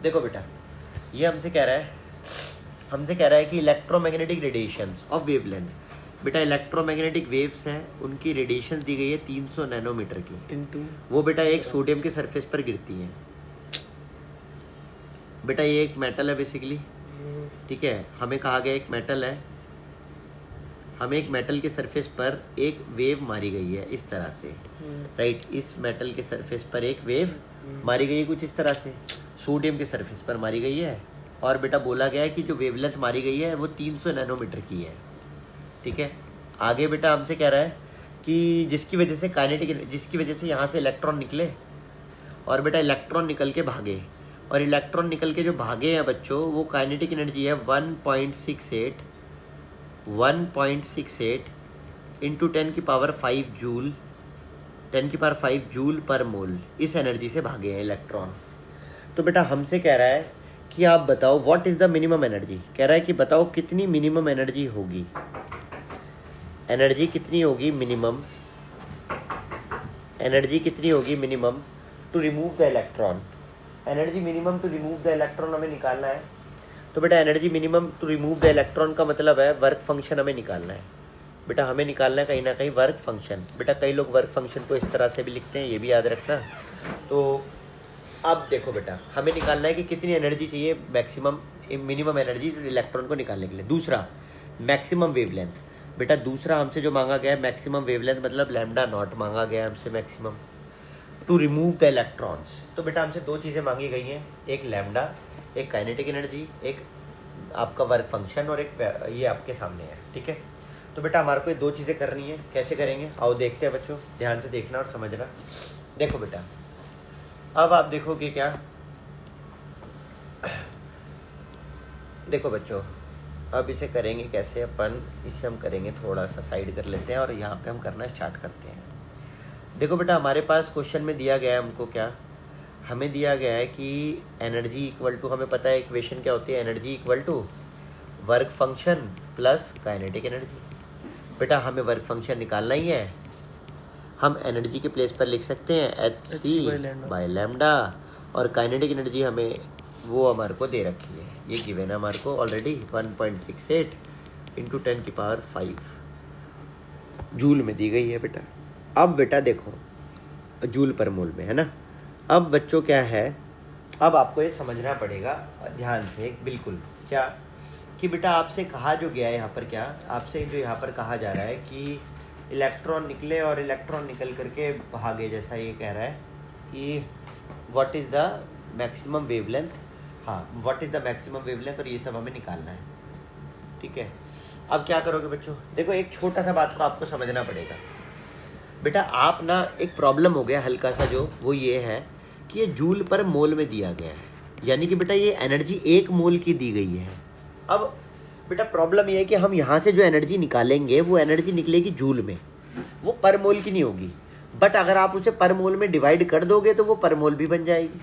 देखो बेटा ये हमसे कह रहा है कि इलेक्ट्रोमैग्नेटिक रेडिएशंस ऑफ वेवलेंथ। बेटा इलेक्ट्रोमैग्नेटिक वेव्स हैं, उनकी रेडिएशन दी गई है 300 नैनोमीटर की, इनटू वो बेटा एक सोडियम के सरफेस पर गिरती है। बेटा ये एक मेटल है बेसिकली, ठीक है, हमें कहा गया एक मेटल है, हमें एक मेटल के सरफेस पर एक वेव मारी गई है इस तरह से, राइट, इस मेटल के सरफेस पर एक वेव मारी गई है कुछ इस तरह से, सोडियम के सरफेस पर मारी गई है। और बेटा बोला गया है कि जो वेवलेंथ मारी गई है वो 300 नैनोमीटर की है। ठीक है, आगे बेटा हमसे कह रहा है कि जिसकी वजह से यहाँ से इलेक्ट्रॉन निकले और बेटा इलेक्ट्रॉन निकल के भागे, और इलेक्ट्रॉन निकल के जो भागे हैं बच्चों वो काइनेटिक एनर्जी है 1.68 इंटू 10 की पावर 5 जूल, 10 की पावर 5 जूल पर मोल, इस एनर्जी से भागे हैं इलेक्ट्रॉन। तो बेटा हमसे कह रहा है कि आप बताओ what is the minimum energy, कह रहा है कि बताओ कितनी मिनिमम एनर्जी होगी, एनर्जी कितनी होगी मिनिमम, एनर्जी कितनी होगी minimum to remove the electron, energy minimum to remove the electron हमें निकालना है। तो बेटा energy minimum to remove the electron का मतलब है वर्क फंक्शन हमें निकालना है। बेटा हमें निकालना है कहीं ना कहीं वर्क फंक्शन। बेटा कई लोग वर्क फंक्शन को इस तरह से भी लिखते हैं, ये भी याद रखना। तो अब देखो बेटा हमें निकालना है कि कितनी एनर्जी चाहिए मैक्सिमम मिनिमम एनर्जी इलेक्ट्रॉन को निकालने के लिए। दूसरा मैक्सिमम वेवलेंथ, बेटा दूसरा हमसे जो मांगा गया है मैक्सिमम वेवलेंथ मतलब लैम्डा नॉट मांगा गया है हमसे maximum to remove the electrons. तो बेटा हमसे दो चीज़ें मांगी गई हैं, एक लैम्डा, एक काइनेटिक एनर्जी, एक आपका वर्क फंक्शन, और एक ये आपके सामने है। ठीक है, तो बेटा हमारे को ये दो चीज़ें करनी है, कैसे करेंगे आओ देखते हैं बच्चों, ध्यान से देखना और समझना। देखो बेटा अब आप देखोगे क्या, देखो बच्चों, अब इसे करेंगे कैसे अपन, इसे हम करेंगे थोड़ा सा साइड कर लेते हैं और यहाँ पे हम करना स्टार्ट करते हैं। देखो बेटा, हमारे पास क्वेश्चन में दिया गया है हमको क्या, हमें दिया गया है कि एनर्जी इक्वल टू, हमें पता है इक्वेशन क्या होती है, energy equal to work function plus kinetic energy. बेटा हमें वर्क फंक्शन निकालना ही है, हम एनर्जी के प्लेस पर लिख सकते हैं एच सी बाय लैम्डा, और काइनेटिक एनर्जी हमें वो हमारे को दे रखी है, ये गिवन है हमारे को ऑलरेडी 1.68 इंटू 10⁵ जूल में दी गई है बेटा। अब बेटा देखो, जूल पर मोल में है ना। अब बच्चों क्या है, अब आपको ये समझना पड़ेगा ध्यान से बिल्कुल, क्या कि बेटा आपसे कहा जो गया है यहाँ पर, क्या आपसे जो यहाँ पर कहा जा रहा है कि इलेक्ट्रॉन निकले और इलेक्ट्रॉन निकल करके भागे, जैसा ये कह रहा है कि what is the maximum wavelength, हाँ what is the maximum wavelength, और ये सब हमें निकालना है, ठीक है। अब क्या करोगे बच्चों, देखो एक छोटा सा बात को आपको समझना पड़ेगा बेटा। आप ना एक प्रॉब्लम हो गया हल्का सा, जो वो ये है कि ये जूल पर मोल में दिया गया है, यानी कि बेटा ये एनर्जी 1 मोल की दी गई है। अब बेटा प्रॉब्लम ये है कि हम यहाँ से जो एनर्जी निकालेंगे वो एनर्जी निकलेगी जूल में, वो पर मोल की नहीं होगी, बट अगर आप उसे पर मोल में डिवाइड कर दोगे तो वो पर मोल भी बन जाएगी,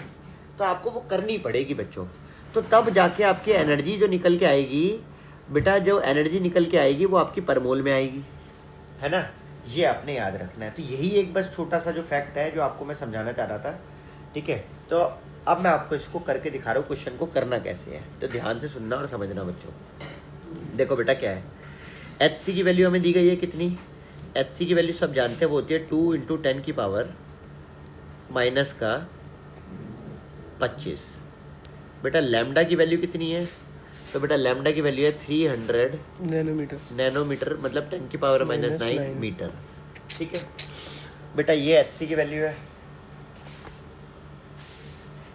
तो आपको वो करनी पड़ेगी बच्चों। तो तब जाके आपकी एनर्जी जो निकल के आएगी बेटा, जो एनर्जी निकल के आएगी वो आपकी पर मोल में आएगी, है ना, ये आपने याद रखना है। तो यही एक बस छोटा सा जो फैक्ट है जो आपको मैं समझाना चाह रहा था, ठीक है। तो अब मैं आपको इसको करके दिखा रहा हूँ, क्वेश्चन को करना कैसे है, तो ध्यान से सुनना और समझना बच्चों। देखो बेटा क्या है, एच सी की वैल्यू हमें दी गई है कितनी, एच सी की वैल्यू सब जानते हैं, वो होती है 2 इंटू 10⁻⁻25। बेटा लैम्डा की वैल्यू कितनी है, तो बेटा लैम्डा की वैल्यू है 300 नैनोमीटर, मतलब 10⁻⁻9 मीटर, ठीक है। बेटा ये एच सी की वैल्यू है,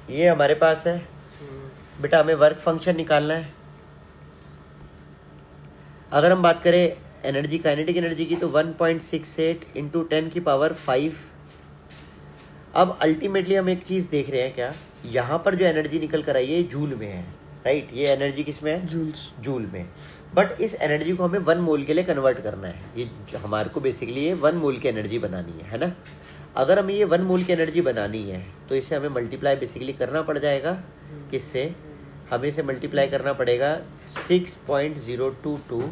ये हमारे पास है। बेटा हमें वर्क फंक्शन निकालना है। अगर हम बात करें एनर्जी, काइनेटिक एनर्जी की, तो 1.68 इंटू 10⁵। अब अल्टीमेटली हम एक चीज़ देख रहे हैं क्या, यहाँ पर जो एनर्जी निकल कर आई है जूल में है, राइट, ये एनर्जी किस में है, जूल में। बट इस एनर्जी को हमें 1 मोल के लिए कन्वर्ट करना है, ये हमारे को बेसिकली ये 1 मोल की एनर्जी बनानी है ना। अगर हमें ये 1 मोल की एनर्जी बनानी है तो इसे हमें मल्टीप्लाई बेसिकली करना पड़ जाएगा, किससे, हमें इसे मल्टीप्लाई करना पड़ेगा 6.022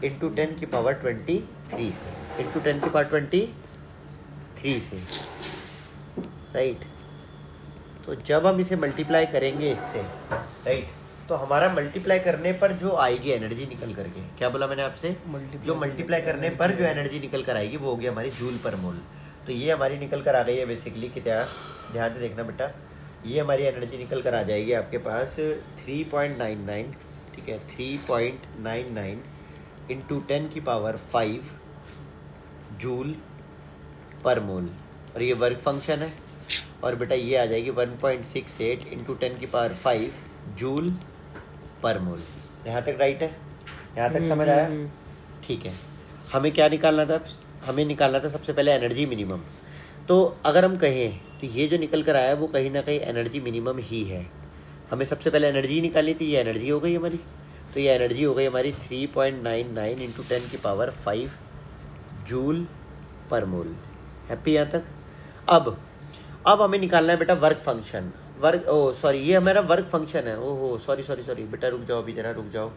इंटू 10⁻23 से, इंटू 10⁻23 से, राइट। तो जब हम इसे मल्टीप्लाई करेंगे इससे, राइट, तो हमारा मल्टीप्लाई करने पर जो आएगी एनर्जी निकल करके, क्या बोला मैंने आपसे, जो मल्टीप्लाई करने पर जो एनर्जी निकल कर आएगी वो होगी हमारी जूल पर मोल। तो ये हमारी निकल कर आ गई है बेसिकली, क्या, ध्यान से देखना बेटा, ये हमारी एनर्जी निकल कर आ जाएगी आपके पास 3.99, ठीक है, 3.99 इंटू 10⁵ जूल पर मोल, और ये वर्क फंक्शन है। और बेटा ये आ जाएगी 1.68 इंटू 10⁵ जूल पर मोल। यहाँ तक राइट है, यहाँ तक समझ आया, ठीक है। हमें क्या निकालना था, हमें निकालना था सबसे पहले एनर्जी मिनिमम। तो अगर हम कहें तो ये जो निकल कर आया वो कहीं ना कहीं एनर्जी मिनिमम ही है, हमें सबसे पहले एनर्जी निकालनी थी, ये एनर्जी हो गई हमारी, तो ये एनर्जी हो गई हमारी 3.99 इंटू 10⁵ जूल पर मोल। हैप्पी यहाँ तक। अब हमें निकालना है बेटा वर्क फंक्शन, ये हमारा वर्क फंक्शन है, ओहो सॉरी बेटा, रुक जाओ, अभी जरा रुक जाओ,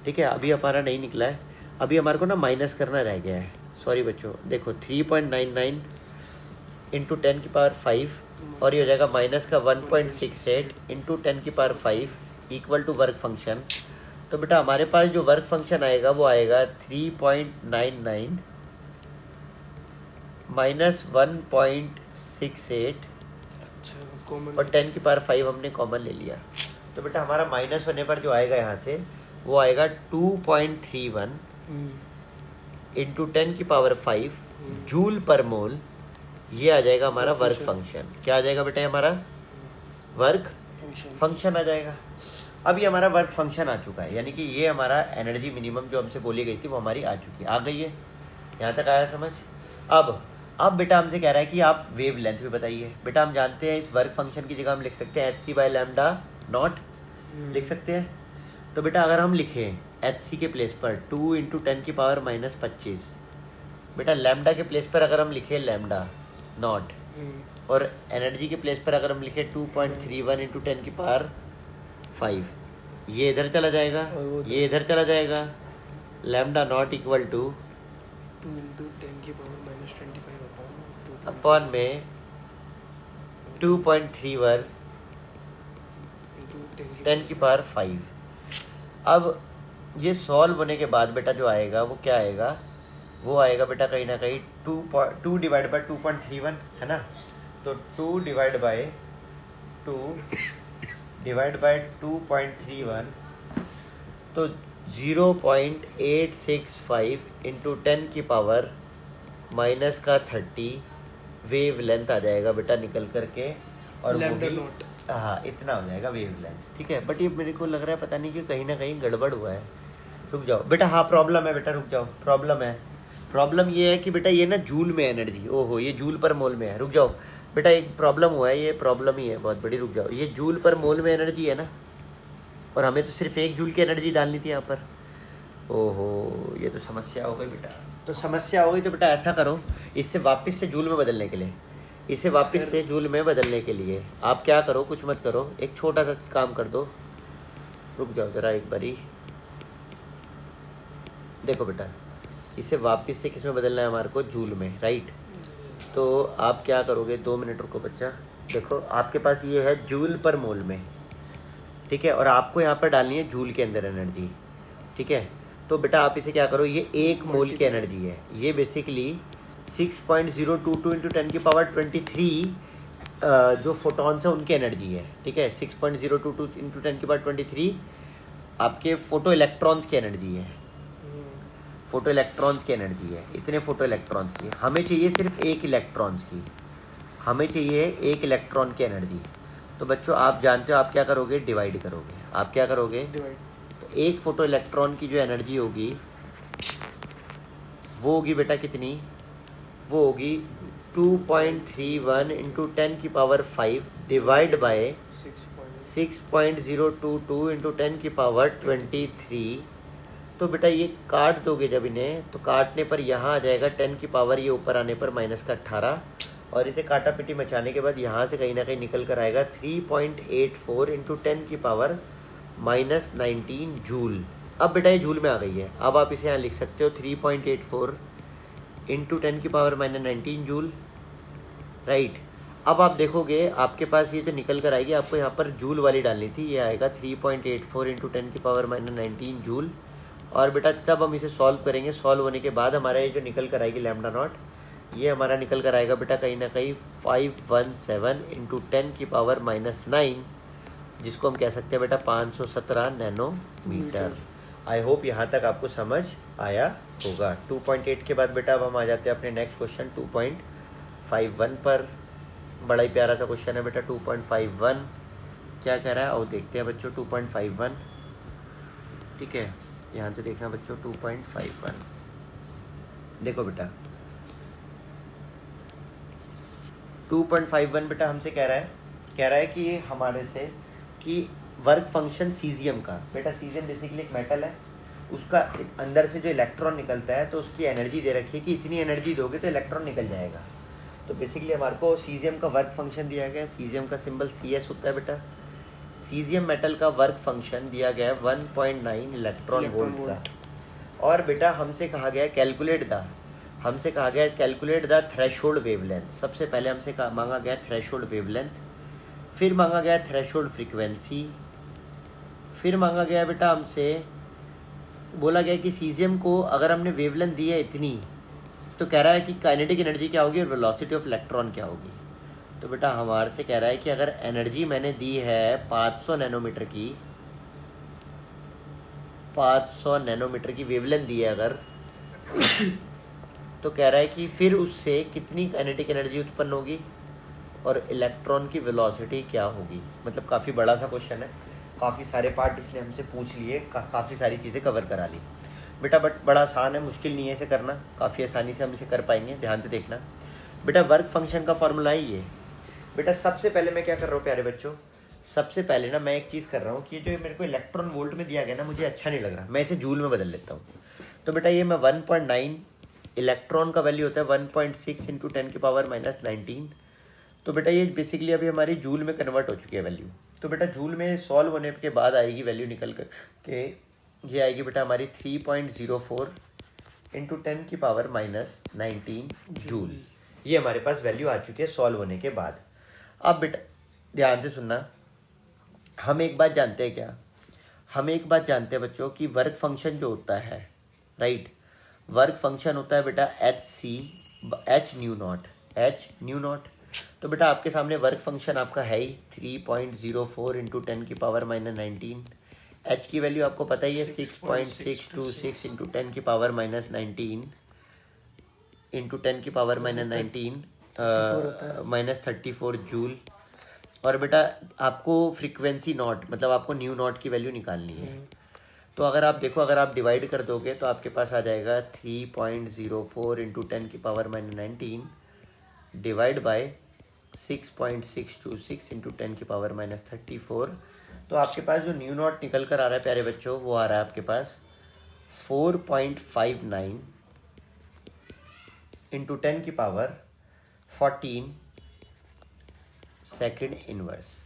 ठीक है, अभी हमारा नहीं निकला है, अभी हमारे को ना माइनस करना रह गया है, सॉरी बच्चों। देखो 3.99 इंटू 10⁵, और ये हो जाएगा माइनस का 1.68 into 10⁵ equal to work function. तो बेटा हमारे पास जो वर्क फंक्शन आएगा वो आएगा 3.99 माइनस 1.68, और 10⁵ हमने कॉमन ले लिया, तो बेटा हमारा माइनस होने पर जो आएगा यहाँ से वो आएगा 2.31 इंटू 10⁵ जूल पर मोल, ये आ जाएगा हमारा वर्क फंक्शन। क्या आ जाएगा बेटा, हमारा वर्क फंक्शन आ जाएगा। अब ये हमारा वर्क फंक्शन आ चुका है, यानी कि ये हमारा एनर्जी मिनिमम जो हमसे बोली गई थी वो हमारी आ चुकी है, आ गई है, यहाँ तक आया समझ। अब अब बेटा हमसे कह रहा है कि आप वेव लेंथ भी बताइए। बेटा हम जानते हैं इस वर्क फंक्शन की जगह हम लिख सकते हैं h C by lambda naught, लिख सकते हैं। तो बेटा अगर हम लिखें एच सी के प्लेस पर 2 इंटू 10 की पावर -25, बेटा लैम्डा के प्लेस पर अगर हम लिखें लैम्डा नॉट, और एनर्जी के प्लेस पर अगर हम लिखें 2.31 इंटू 10 की पावर 5, ये इधर चला जाएगा, ये इधर चला जाएगा। Lambda naught equal to 2 into 10 की पावर -25 अपॉन में 2.31 10 की पावर 5। अब ये सॉल्व होने के बाद बेटा जो आएगा वो क्या आएगा, वो आएगा बेटा कहीं ना कहीं 2 डिवाइड बाई 2.31 है ना, तो 2 डिवाइड बाई 2.31, तो 0.865 इंटू 10 की पावर -30 वेव लेंथ आ जाएगा बेटा निकल करके, और वो भी हाँ इतना हो जाएगा वेव लेंथ। ठीक है, बट ये मेरे को लग रहा है पता नहीं कि कहीं ना कहीं गड़बड़ हुआ है। रुक जाओ बेटा, हाँ प्रॉब्लम है बेटा, रुक जाओ, प्रॉब्लम है। प्रॉब्लम ये है कि बेटा ये ना जूल में एनर्जी, ओहो ये जूल पर मोल में है। रुक जाओ बेटा, एक प्रॉब्लम हुआ है, ये प्रॉब्लम ही है बहुत बड़ी। रुक जाओ, ये जूल पर मोल में एनर्जी है ना, और हमें तो सिर्फ 1 जूल की एनर्जी डालनी थी यहाँ पर। ओहो ये तो समस्या हो गई बेटा। तो समस्या हो गई तो बेटा ऐसा करो, इससे वापस से जूल में बदलने के लिए, इसे वापस से जूल में बदलने के लिए आप क्या करो, कुछ मत करो, एक छोटा सा काम कर दो। रुक जाओ जरा एक बारी, देखो बेटा इसे वापस से किस में बदलना है हमारे को, जूल में, राइट। तो आप क्या करोगे, 2 मिनट रुको बच्चा। देखो आपके पास ये है जूल पर मोल में, ठीक है, और आपको यहाँ पर डालनी है जूल के अंदर एनर्जी। ठीक है, तो बेटा आप इसे क्या करो, ये 1 मोल की एनर्जी है, ये बेसिकली 6.022 इंटू 10 की पावर 23 जो फोटॉन्स है उनकी एनर्जी है। ठीक है, 6.022 इंटू 10 की पावर 23 आपके फोटो इलेक्ट्रॉन्स की एनर्जी है, फोटो इलेक्ट्रॉन्स की एनर्जी है, इतने फोटो इलेक्ट्रॉन्स की। हमें चाहिए सिर्फ 1 इलेक्ट्रॉन्स की, हमें चाहिए 1 इलेक्ट्रॉन की एनर्जी। तो बच्चों आप जानते हो आप क्या करोगे, डिवाइड करोगे। आप क्या करोगे, डिवाइड। तो 1 फोटो इलेक्ट्रॉन की जो एनर्जी होगी वो होगी बेटा कितनी, वो होगी 2.31 इंटू 10 की पावर 5 डिवाइड बाय 6.022 इंटू 10 की पावर 23। तो बेटा ये काट दोगे जब इन्हें, तो काटने पर यहाँ आ जाएगा 10 की पावर, ये ऊपर आने पर -18, और इसे काटा पिटी मचाने के बाद यहाँ से कहीं ना कहीं निकल कर आएगा 3.84 इंटू 10 की पावर -19 जूल। अब बेटा ये जूल में आ गई है, अब आप इसे यहाँ लिख सकते हो 3.84 इंटू 10 की पावर -19 जूल, राइट। अब आप देखोगे आपके पास ये तो निकल कर आएगी, आपको यहाँ पर जूल वाली डालनी थी, ये आएगा 3.84 इंटू 10 की पावर -19 जूल। और बेटा तब हम इसे सॉल्व करेंगे, सॉल्व होने के बाद हमारा ये जो निकल कर आएगी लैम्डा नॉट, ये हमारा निकल कर आएगा बेटा कहीं ना कहीं 517 इंटू 10 की पावर -9, जिसको हम कह सकते हैं बेटा 517 नैनोमीटर। आई होप यहाँ तक आपको समझ आया होगा। 2.8 के बाद बेटा अब हम आ जाते हैं अपने नेक्स्ट क्वेश्चन 2.51 पर। बड़ा ही प्यारा सा क्वेश्चन है बेटा 2.51, क्या कह रहा है, और देखते हैं बच्चों 2.51। ठीक है, ध्यान से देखना बच्चों 2.51। देखो बेटा 2.51 बेटा हमसे कह रहा है कि हमारे से कि वर्क फंक्शन सीजियम का, बेटा सीजियम बेसिकली एक मेटल है, उसका अंदर से जो इलेक्ट्रॉन निकलता है तो उसकी एनर्जी दे रखी है कि इतनी एनर्जी दोगे तो इलेक्ट्रॉन निकल जाएगा। तो बेसिकली हमारे को सीजियम का वर्क फंक्शन दिया गया है, सीजियम का सिंबल CS होता है बेटा। सीजियम मेटल का वर्क फंक्शन दिया गया है 1.9 इलेक्ट्रॉन वोल्ट का। और बेटा हमसे कहा गया कैलकुलेट द थ्रेशोल्ड वेवलेंथ। सबसे पहले हमसे मांगा गया थ्रेशोल्ड वेवलेंथ, फिर मांगा गया थ्रेशोल्ड फ्रीक्वेंसी, फिर मांगा गया बेटा हमसे बोला गया कि सीजियम को अगर हमने वेवलेंथ दी है इतनी, तो कह रहा है कि काइनेटिक एनर्जी क्या होगी और वेलोसिटी ऑफ इलेक्ट्रॉन क्या होगी। तो बेटा हमारे से कह रहा है कि अगर एनर्जी मैंने दी है 500 नैनोमीटर की, 500 नैनोमीटर की वेवलेंथ दी है अगर, तो कह रहा है कि फिर उससे कितनी काइनेटिक एनर्जी उत्पन्न होगी और इलेक्ट्रॉन की वेलोसिटी क्या होगी। मतलब काफ़ी बड़ा सा क्वेश्चन है, काफ़ी सारे पार्ट इसलिए हमसे पूछ लिए, काफ़ी सारी चीज़ें कवर करा ली बेटा, बट बड़ा आसान है, मुश्किल नहीं है इसे करना, काफ़ी आसानी से हम इसे कर पाएंगे। ध्यान से देखना। बेटा वर्क फंक्शन का फॉर्मूला है ये। बेटा सबसे पहले मैं क्या कर रहा हूँ प्यारे बच्चों, सबसे पहले ना मैं एक चीज़ कर रहा हूँ कि जो मेरे को इलेक्ट्रॉन वोल्ट में दिया गया ना, मुझे अच्छा नहीं लग रहा, मैं इसे जूल में बदल लेता हूँ। तो बेटा ये मैं 1.9 इलेक्ट्रॉन का वैल्यू होता है 1.6 इंटू 10⁻⁹। तो बेटा ये बेसिकली अभी हमारी जूल में कन्वर्ट हो चुकी है वैल्यू। तो बेटा जूल में सॉल्व होने के बाद आएगी वैल्यू निकल कर के, ये आएगी बेटा हमारी 3.04 इंटू 10⁻⁹ जूल। ये हमारे पास वैल्यू आ चुकी है सॉल्व होने के बाद। अब बेटा ध्यान से सुनना, हम एक बात जानते हैं क्या, हम एक बात जानते हैं बच्चों कि वर्क फंक्शन जो होता है, राइट, वर्क फंक्शन होता है बेटा एच न्यू नॉट। तो बेटा आपके सामने वर्क फंक्शन आपका है ही 3.04 इंटू 10⁻⁹। एच की वैल्यू आपको पता ही है 6.626 इंटू 10⁻⁹ इंटू 10⁻⁹ -34 जूल। और बेटा आपको फ्रीक्वेंसी नॉट मतलब आपको न्यू नॉट की वैल्यू निकालनी है। तो अगर आप देखो, अगर आप डिवाइड कर दोगे तो आपके पास आ जाएगा 3.04 इंटू 10⁻⁹ डिवाइड बाय 6.626 इंटू 10⁻⁻34। तो आपके पास जो न्यू नॉट निकल कर आ रहा है प्यारे बच्चों, वो आ रहा है आपके पास 4.59 इंटू 10⁻14 सेकेंड इनवर्स,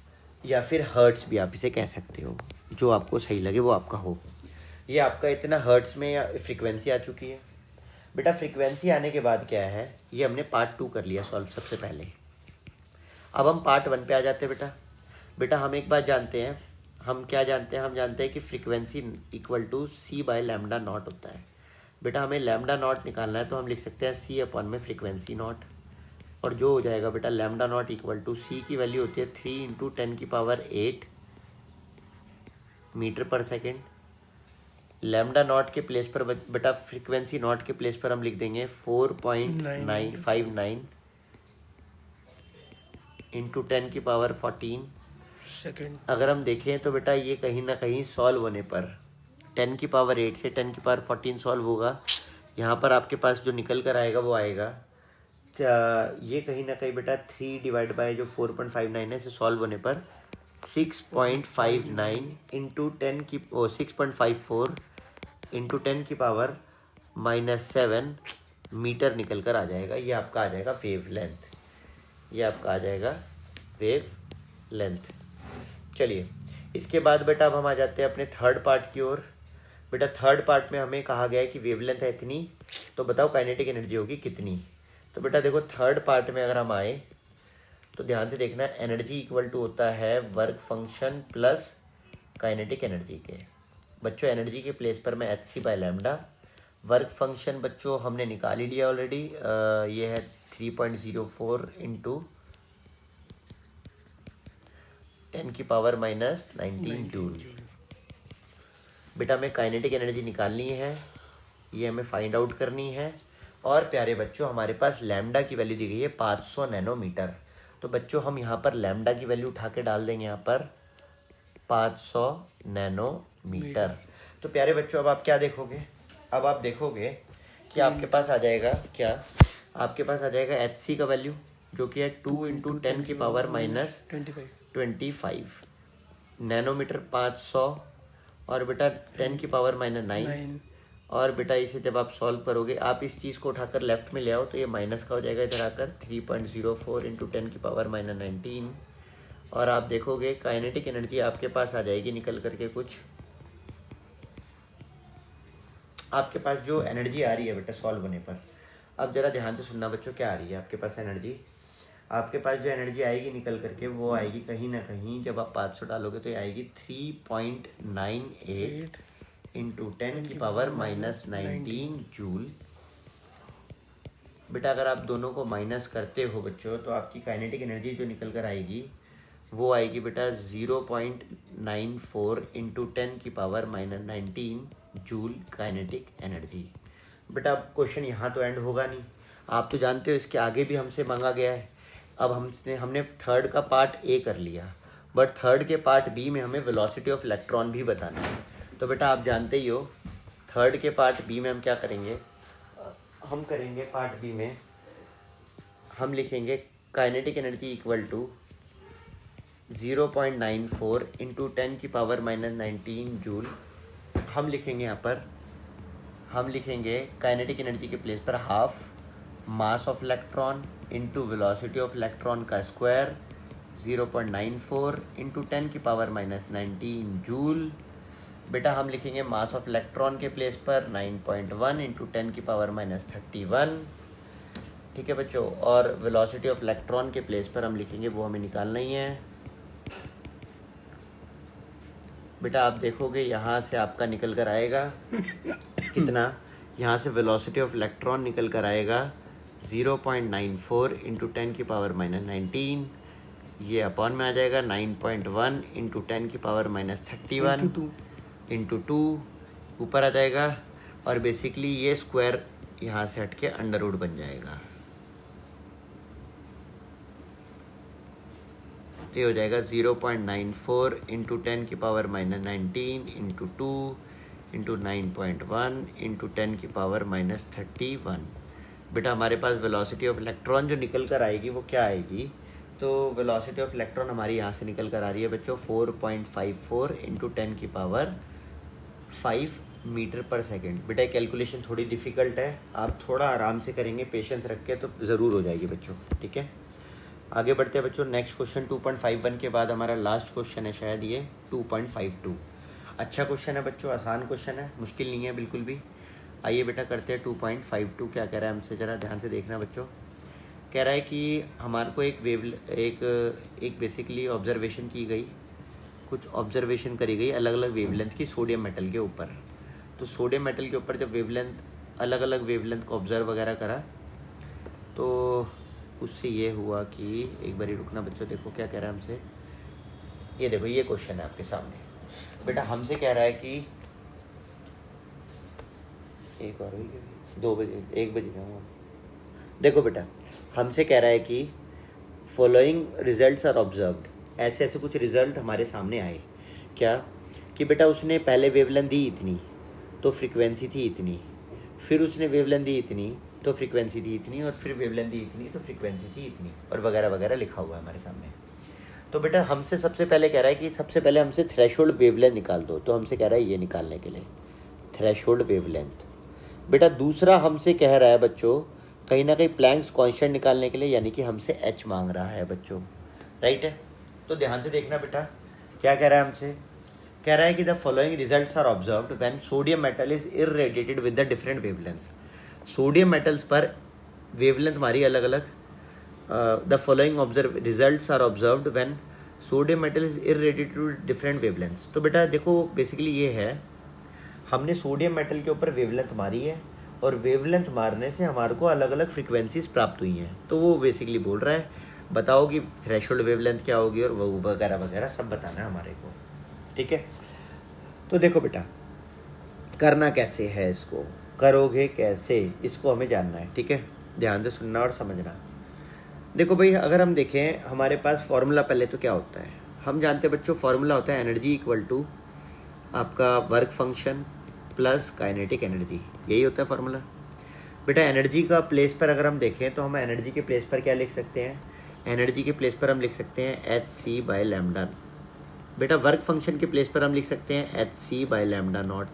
या फिर हर्ट्स भी आप इसे कह सकते हो, जो आपको सही लगे वो आपका हो। ये आपका इतना हर्ट्स में फ्रीक्वेंसी आ चुकी है। बेटा फ्रीक्वेंसी आने के बाद क्या है, ये हमने पार्ट 2 कर लिया सॉल्व सबसे पहले। अब हम पार्ट 1 पे आ जाते हैं। बेटा हम एक बात जानते हैं, हम क्या जानते हैं, हम जानते हैं कि frequency equal to c/λ not होता है। बेटा हमें लैम्डा नॉट निकालना है, तो हम लिख सकते हैं c/में फ्रीक्वेंसी नॉट, और जो हो जाएगा बेटा lambda naught equal to c की वैल्यू होती है 3 into 10⁸ metre per second. Lambda naught के प्लेस पर बेटा फ्रीक्वेंसी नॉट के प्लेस पर हम लिख देंगे 4.959 इंटू 10⁻14 सेकेंड। अगर हम देखें तो बेटा ये कहीं ना कहीं सॉल्व होने पर 10⁸ से 10⁻14 सॉल्व होगा। यहाँ पर आपके पास जो निकल कर आएगा वो आएगा, ये कहीं ना कहीं बेटा 3 डिवाइड बाय जो 4.59 है, से सॉल्व होने पर 6.59 इंटू 6.54 इंटू 10⁻⁻7 मीटर निकल कर आ जाएगा। ये आपका आ जाएगा वेव लेंथ, ये आपका आ जाएगा वेव लेंथ। चलिए इसके बाद बेटा अब हम आ जाते हैं अपने थर्ड पार्ट की ओर। बेटा थर्ड पार्ट में हमें कहा गया है कि वेवलेंथ है इतनी, तो बताओ काइनेटिक एनर्जी होगी कितनी। तो बेटा देखो थर्ड पार्ट में अगर हम आए तो ध्यान से देखना, एनर्जी इक्वल टू होता है work function plus kinetic energy के। बच्चों एनर्जी के प्लेस पर मैं hc/λ, वर्क फंक्शन बच्चों हमने निकाल ही लिया ऑलरेडी, ये है 3.04 इंटू 10⁻⁻19 जूल। बेटा हमें काइनेटिक एनर्जी निकालनी है, ये हमें फाइंड आउट करनी है। और प्यारे बच्चों हमारे पास लैम्डा की वैल्यू दी गई है 500 नैनोमीटर। तो बच्चों हम यहाँ पर लैम्डा की वैल्यू उठा के डाल देंगे यहाँ पर 500 नैनोमीटर। तो प्यारे बच्चों अब आप क्या देखोगे, अब आप देखोगे कि आपके पास आ जाएगा क्या, आपके पास आ जाएगा hc का वैल्यू जो कि है 2 इंटू 10⁻⁻25 नैनोमीटर 500, और बेटा 10⁻⁹ और बेटा इसे जब आप सॉल्व करोगे, आप इस चीज़ को उठाकर लेफ्ट में ले आओ तो ये माइनस का हो जाएगा इधर आकर 3.04 इंटू 10⁻⁹, और आप देखोगे काइनेटिक एनर्जी आपके पास आ जाएगी निकल करके कुछ, आपके पास जो एनर्जी आ रही है बेटा सॉल्व होने पर, अब जरा ध्यान से सुनना बच्चों क्या आ रही है आपके पास एनर्जी। आपके पास जो एनर्जी आएगी निकल करके वो आएगी कहीं ना कहीं, जब आप 500 डालोगे तो ये आएगी 3.98 इंटू 10⁻⁻19 जूल। बेटा अगर आप दोनों को माइनस करते हो बच्चों तो आपकी काइनेटिक एनर्जी जो निकल कर आएगी वो आएगी बेटा 0.94 इंटू 10⁻⁻19 जूल काइनेटिक एनर्जी। बेटा अब क्वेश्चन यहाँ तो एंड होगा नहीं, आप तो जानते हो इसके आगे भी हमसे मांगा गया है। अब हमने थर्ड का पार्ट ए कर लिया, बट थर्ड के पार्ट बी में हमें वेलोसिटी ऑफ इलेक्ट्रॉन भी बताना है। तो बेटा आप जानते ही हो थर्ड के पार्ट बी में हम क्या करेंगे, हम करेंगे पार्ट बी में हम लिखेंगे kinetic energy equal to 0.94 into 10 की पावर माइनस 19 जूल। हम लिखेंगे यहाँ पर, हम लिखेंगे काइनेटिक एनर्जी के प्लेस पर half mass of electron into velocity of electron का स्क्वायर 0.94 इंटू 10 की पावर माइनस 19 जूल। बेटा हम लिखेंगे मास ऑफ इलेक्ट्रॉन के प्लेस पर 9.1 इंटू 10 की पावर माइनस 31। ठीक है बच्चों, और वेलोसिटी ऑफ इलेक्ट्रॉन के प्लेस पर हम लिखेंगे, वो हमें निकालना ही है। बेटा आप देखोगे यहाँ से आपका निकल कर आएगा कितना, यहाँ से वेलोसिटी ऑफ इलेक्ट्रॉन निकल कर आएगा 0.94 इंटू 10 की पावर माइनस 19, ये अपॉन में आ जाएगा 9.1 इंटू 10 की पावर माइनस 31 इंटू 2 ऊपर आ जाएगा, और बेसिकली ये स्क्वायर यहाँ से हट के अंडर रूट बन जाएगा। तो ये हो जाएगा 0.94 इंटू 10 की power minus 19 into 2 into 9.1 into 10 की पावर माइनस 31। बेटा हमारे पास वेलोसिटी ऑफ इलेक्ट्रॉन जो निकल कर आएगी वो क्या आएगी, तो वेलोसिटी ऑफ इलेक्ट्रॉन हमारी यहाँ से निकल कर आ रही है बच्चों 4.54 इंटू 10 की पावर 5 मीटर पर सेकेंड। बेटा कैलकुलेशन थोड़ी डिफ़िकल्ट है, आप थोड़ा आराम से करेंगे पेशेंस रख के तो ज़रूर हो जाएगी बच्चों। ठीक है, आगे बढ़ते हैं बच्चों। नेक्स्ट क्वेश्चन 2.51 के बाद हमारा लास्ट क्वेश्चन है शायद ये 2.52। अच्छा क्वेश्चन है बच्चों, आसान क्वेश्चन है, मुश्किल नहीं है बिल्कुल भी। आइए बेटा करते हैं 2.52। क्या कह रहा है हमसे, ज़रा ध्यान से देखना बच्चों। कह रहा है कि हमारे को एक बेसिकली ऑब्जर्वेशन की गई, कुछ ऑब्जर्वेशन करी गई अलग अलग वेवलेंथ की सोडियम मेटल के ऊपर। तो सोडियम मेटल के ऊपर जब वेवलेंथ अलग अलग वेवलेंथ को ऑब्जर्व वगैरह करा, तो उससे ये हुआ कि, एक बारी रुकना बच्चों, देखो क्या कह रहा है हमसे। ये देखो ये क्वेश्चन है आपके सामने। बेटा हमसे कह रहा है कि 2 बजे 1 बजे जाऊँगा। देखो बेटा हमसे कह रहा है कि फॉलोइंग रिजल्ट्स आर ऑब्जर्व्ड, ऐसे ऐसे कुछ रिजल्ट हमारे सामने आए। क्या कि बेटा उसने पहले वेवलेंथ दी इतनी तो फ्रीक्वेंसी थी इतनी, फिर उसने वेवलेंथ दी इतनी तो फ्रीक्वेंसी थी इतनी, और फिर वेवलेंथ दी इतनी तो फ्रीक्वेंसी थी इतनी, और वगैरह वगैरह लिखा हुआ है हमारे सामने। तो बेटा हमसे सबसे पहले कह रहा है कि सबसे पहले हमसे थ्रेशोल्ड वेवलेंथ निकाल दो। तो हमसे कह रहा है ये निकालने के लिए थ्रेशोल्ड वेवलेंथ। बेटा दूसरा हमसे कह रहा है बच्चों कहीं ना कहीं प्लैंक्स कांस्टेंट निकालने के लिए, यानी कि हमसे एच मांग रहा है बच्चों, राइट है। तो ध्यान से देखना बेटा क्या कह रहा है हमसे। कह रहा है कि the following results are observed when sodium metal is irradiated with the different wavelength. Sodium metals पर वेवलेंथ हमारी अलग अलग। The following results are observed when sodium metal is irradiated with different wavelengths. तो बेटा देखो बेसिकली ये है, हमने सोडियम मेटल के ऊपर वेवलेंथ मारी है, और वेवलेंथ मारने से हमारे को अलग अलग फ्रीक्वेंसीज प्राप्त हुई हैं। तो वो बेसिकली बोल रहा है बताओ कि थ्रेशोल्ड वेवलेंथ क्या होगी, और वो वगैरह वगैरह सब बताना है हमारे को। ठीक है, तो देखो बेटा करना कैसे है, इसको करोगे कैसे, इसको हमें जानना है। ठीक है, ध्यान से सुनना और समझना। देखो भाई अगर हम देखें हमारे पास फॉर्मूला पहले तो क्या होता है, हम जानते हैं बच्चों फॉर्मूला होता है एनर्जी इक्वल टू आपका work function plus kinetic energy, यही होता है फॉर्मूला। बेटा एनर्जी का प्लेस पर अगर हम देखें तो हम एनर्जी के प्लेस पर क्या लिख सकते हैं, एनर्जी के प्लेस पर हम लिख सकते हैं hc/λ। बेटा वर्क फंक्शन के प्लेस पर हम लिख सकते हैं hc/λ0।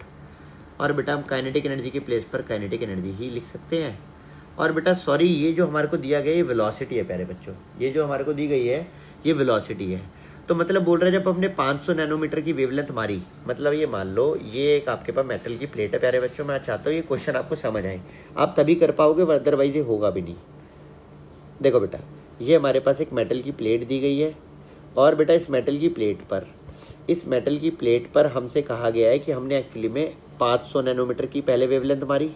और बेटा हम काइनेटिक एनर्जी के प्लेस पर काइनेटिक एनर्जी ही लिख सकते हैं। और बेटा सॉरी ये जो हमारे को दिया गया ये वेलोसिटी है प्यारे बच्चों, ये जो हमारे को दी गई है ये वेलोसिटी है। तो मतलब बोल रहे हैं जब हमने 500 नैनोमीटर की वेवलेंथ मारी, मतलब ये मान लो ये एक आपके पास मेटल की प्लेट है प्यारे बच्चों। मैं चाहता हूँ ये क्वेश्चन आपको समझ आए, आप तभी कर पाओगे अदरवाइज ये होगा भी नहीं। देखो बेटा ये हमारे पास एक मेटल की प्लेट दी गई है, और बेटा इस मेटल की प्लेट पर हमसे कहा गया है कि हमने एक्चुअली में 500 नैनोमीटर की पहले वेवलेंथ मारी,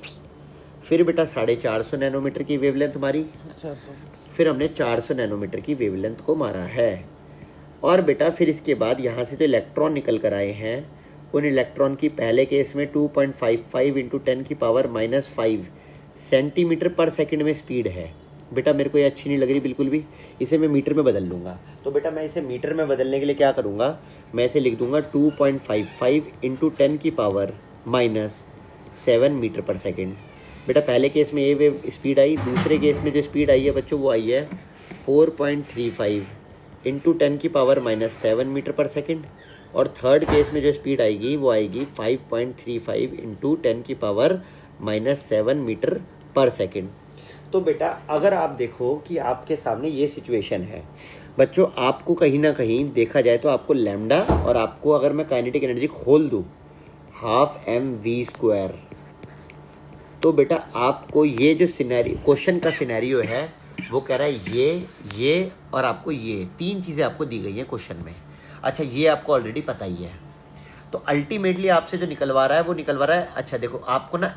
फिर बेटा 450 नैनोमीटर की वेवलेंथ मारी, फिर हमने 400 नैनोमीटर की वेवलेंथ को मारा है। और बेटा फिर इसके बाद यहाँ से जो इलेक्ट्रॉन निकल कर आए हैं, उन इलेक्ट्रॉन की पहले केस में 2.55 इंटू 10 की पावर -5 सेंटीमीटर पर सेकंड में स्पीड है। बेटा मेरे को ये अच्छी नहीं लग रही बिल्कुल भी, इसे मैं मीटर में बदल लूँगा। तो बेटा मैं इसे मीटर में बदलने के लिए क्या करूँगा, मैं इसे लिख दूँगा 2.55 इंटू 10 की पावर -7 मीटर पर सेकेंड। बेटा पहले केस में ये वेव स्पीड आई, दूसरे केस में जो स्पीड आई है बच्चों वो आई है 4.35 इंटू 10⁻⁻7 मीटर पर सेकेंड, और थर्ड केस में जो स्पीड आएगी वो आएगी 5.35 इंटू 10⁻⁻7 मीटर पर सेकेंड। तो बेटा अगर आप देखो कि आपके सामने ये सिचुएशन है बच्चों, आपको कहीं ना कहीं देखा जाए तो आपको लैम्डा, और आपको अगर मैं काइनेटिक एनर्जी खोल दूँ 12mv², तो बेटा आपको ये जो सिनेरियो क्वेश्चन का सिनेरियो है वो कह रहा है ये और आपको ये तीन चीज़ें आपको दी गई हैं क्वेश्चन में। अच्छा ये आपको ऑलरेडी पता ही है, तो अल्टीमेटली आपसे जो निकलवा रहा है वो निकलवा रहा है, अच्छा देखो आपको ना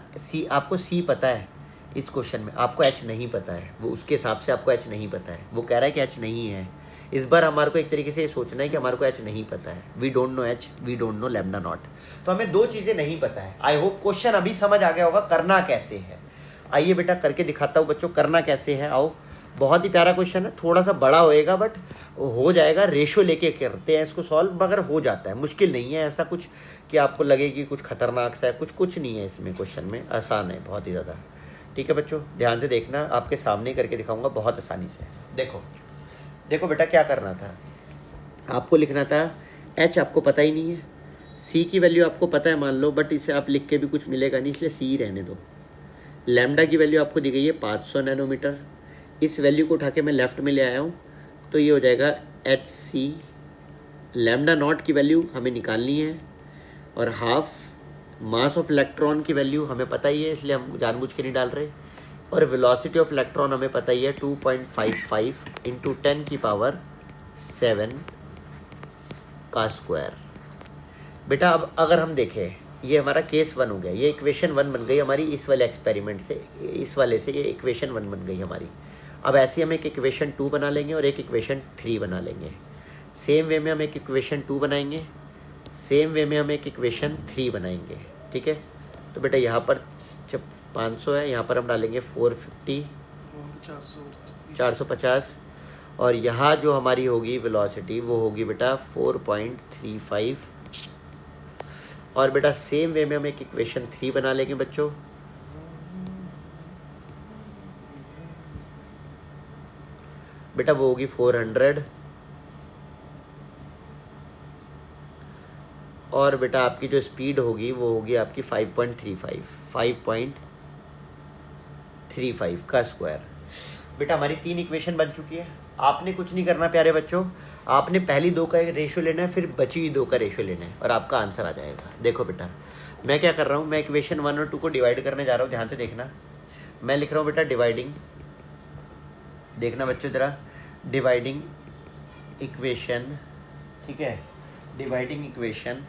आपको सी पता है इस क्वेश्चन में, आपको एच नहीं पता है, वो उसके हिसाब से आपको एच नहीं पता है, वो कह रहा है कि एच नहीं है। इस बार हमारे को एक तरीके से ये सोचना है कि हमारे को एच नहीं पता है, we don't know h, we don't know lambda naught, तो हमें दो चीज़ें नहीं पता है। आई होप क्वेश्चन अभी समझ आ गया होगा करना कैसे है। आइए बेटा करके दिखाता हूँ बच्चों करना कैसे है। आओ, बहुत ही प्यारा क्वेश्चन है, थोड़ा सा बड़ा होएगा बट हो जाएगा, रेशो लेके करते हैं इसको सॉल्व, मगर हो जाता है, मुश्किल नहीं है ऐसा कुछ कि आपको लगे कि कुछ खतरनाक सा है, कुछ नहीं है इसमें, क्वेश्चन में आसान है बहुत ही ज़्यादा। ठीक है बच्चों ध्यान से देखना, आपके सामने करके दिखाऊंगा बहुत आसानी से। देखो बेटा क्या करना था, आपको लिखना था एच आपको पता ही नहीं है, सी की वैल्यू आपको पता है मान लो, बट इसे आप लिख के भी कुछ मिलेगा नहीं इसलिए सी रहने दो। लैम्डा की वैल्यू आपको दी गई है 500 नैनोमीटर, इस वैल्यू को उठा के मैं लेफ्ट में ले आया हूँ तो ये हो जाएगा एच सी। लैम्डा नॉट की वैल्यू हमें निकालनी है, और हाफ मास ऑफ इलेक्ट्रॉन की वैल्यू हमें पता ही है इसलिए हम जानबूझ के नहीं डाल रहे, और वेलोसिटी ऑफ इलेक्ट्रॉन हमें पता ही है 2.55 इंटू 10⁻⁷ का स्क्वायर। बेटा अब अगर हम देखें ये हमारा केस 1 हो गया, ये इक्वेशन 1 बन गई हमारी इस वाले एक्सपेरिमेंट से, इस वाले से ये इक्वेशन 1 बन गई हमारी। अब ऐसे हम एक इक्वेशन 2 बना लेंगे और एक इक्वेशन 3 बना लेंगे, सेम वे में हम एक इक्वेशन 2 बनाएंगे, सेम वे में हम एक इक्वेशन 3 बनाएंगे। ठीक है, तो बेटा यहाँ पर जब 500 है यहाँ पर हम डालेंगे 450 450, और यहाँ जो हमारी होगी वेलोसिटी वो होगी बेटा 4.35, और बेटा सेम वे में हम एक इक्वेशन 3 बना लेंगे बच्चों, बेटा वो होगी 400, और बेटा आपकी जो स्पीड होगी वो होगी आपकी 5.35 का स्क्वायर। बेटा हमारी 3 इक्वेशन बन चुकी है, आपने कुछ नहीं करना प्यारे बच्चों, आपने पहली 2 का रेशियो लेना है, फिर बची हुई 2 का रेशियो लेना है और आपका आंसर आ जाएगा। देखो बेटा मैं क्या कर रहा हूँ, मैं इक्वेशन 1 और 2 को डिवाइड करने जा रहा हूँ, ध्यान से देखना। मैं लिख रहा हूँ बेटा डिवाइडिंग, देखना बच्चों जरा, डिवाइडिंग इक्वेशन, ठीक है, डिवाइडिंग इक्वेशन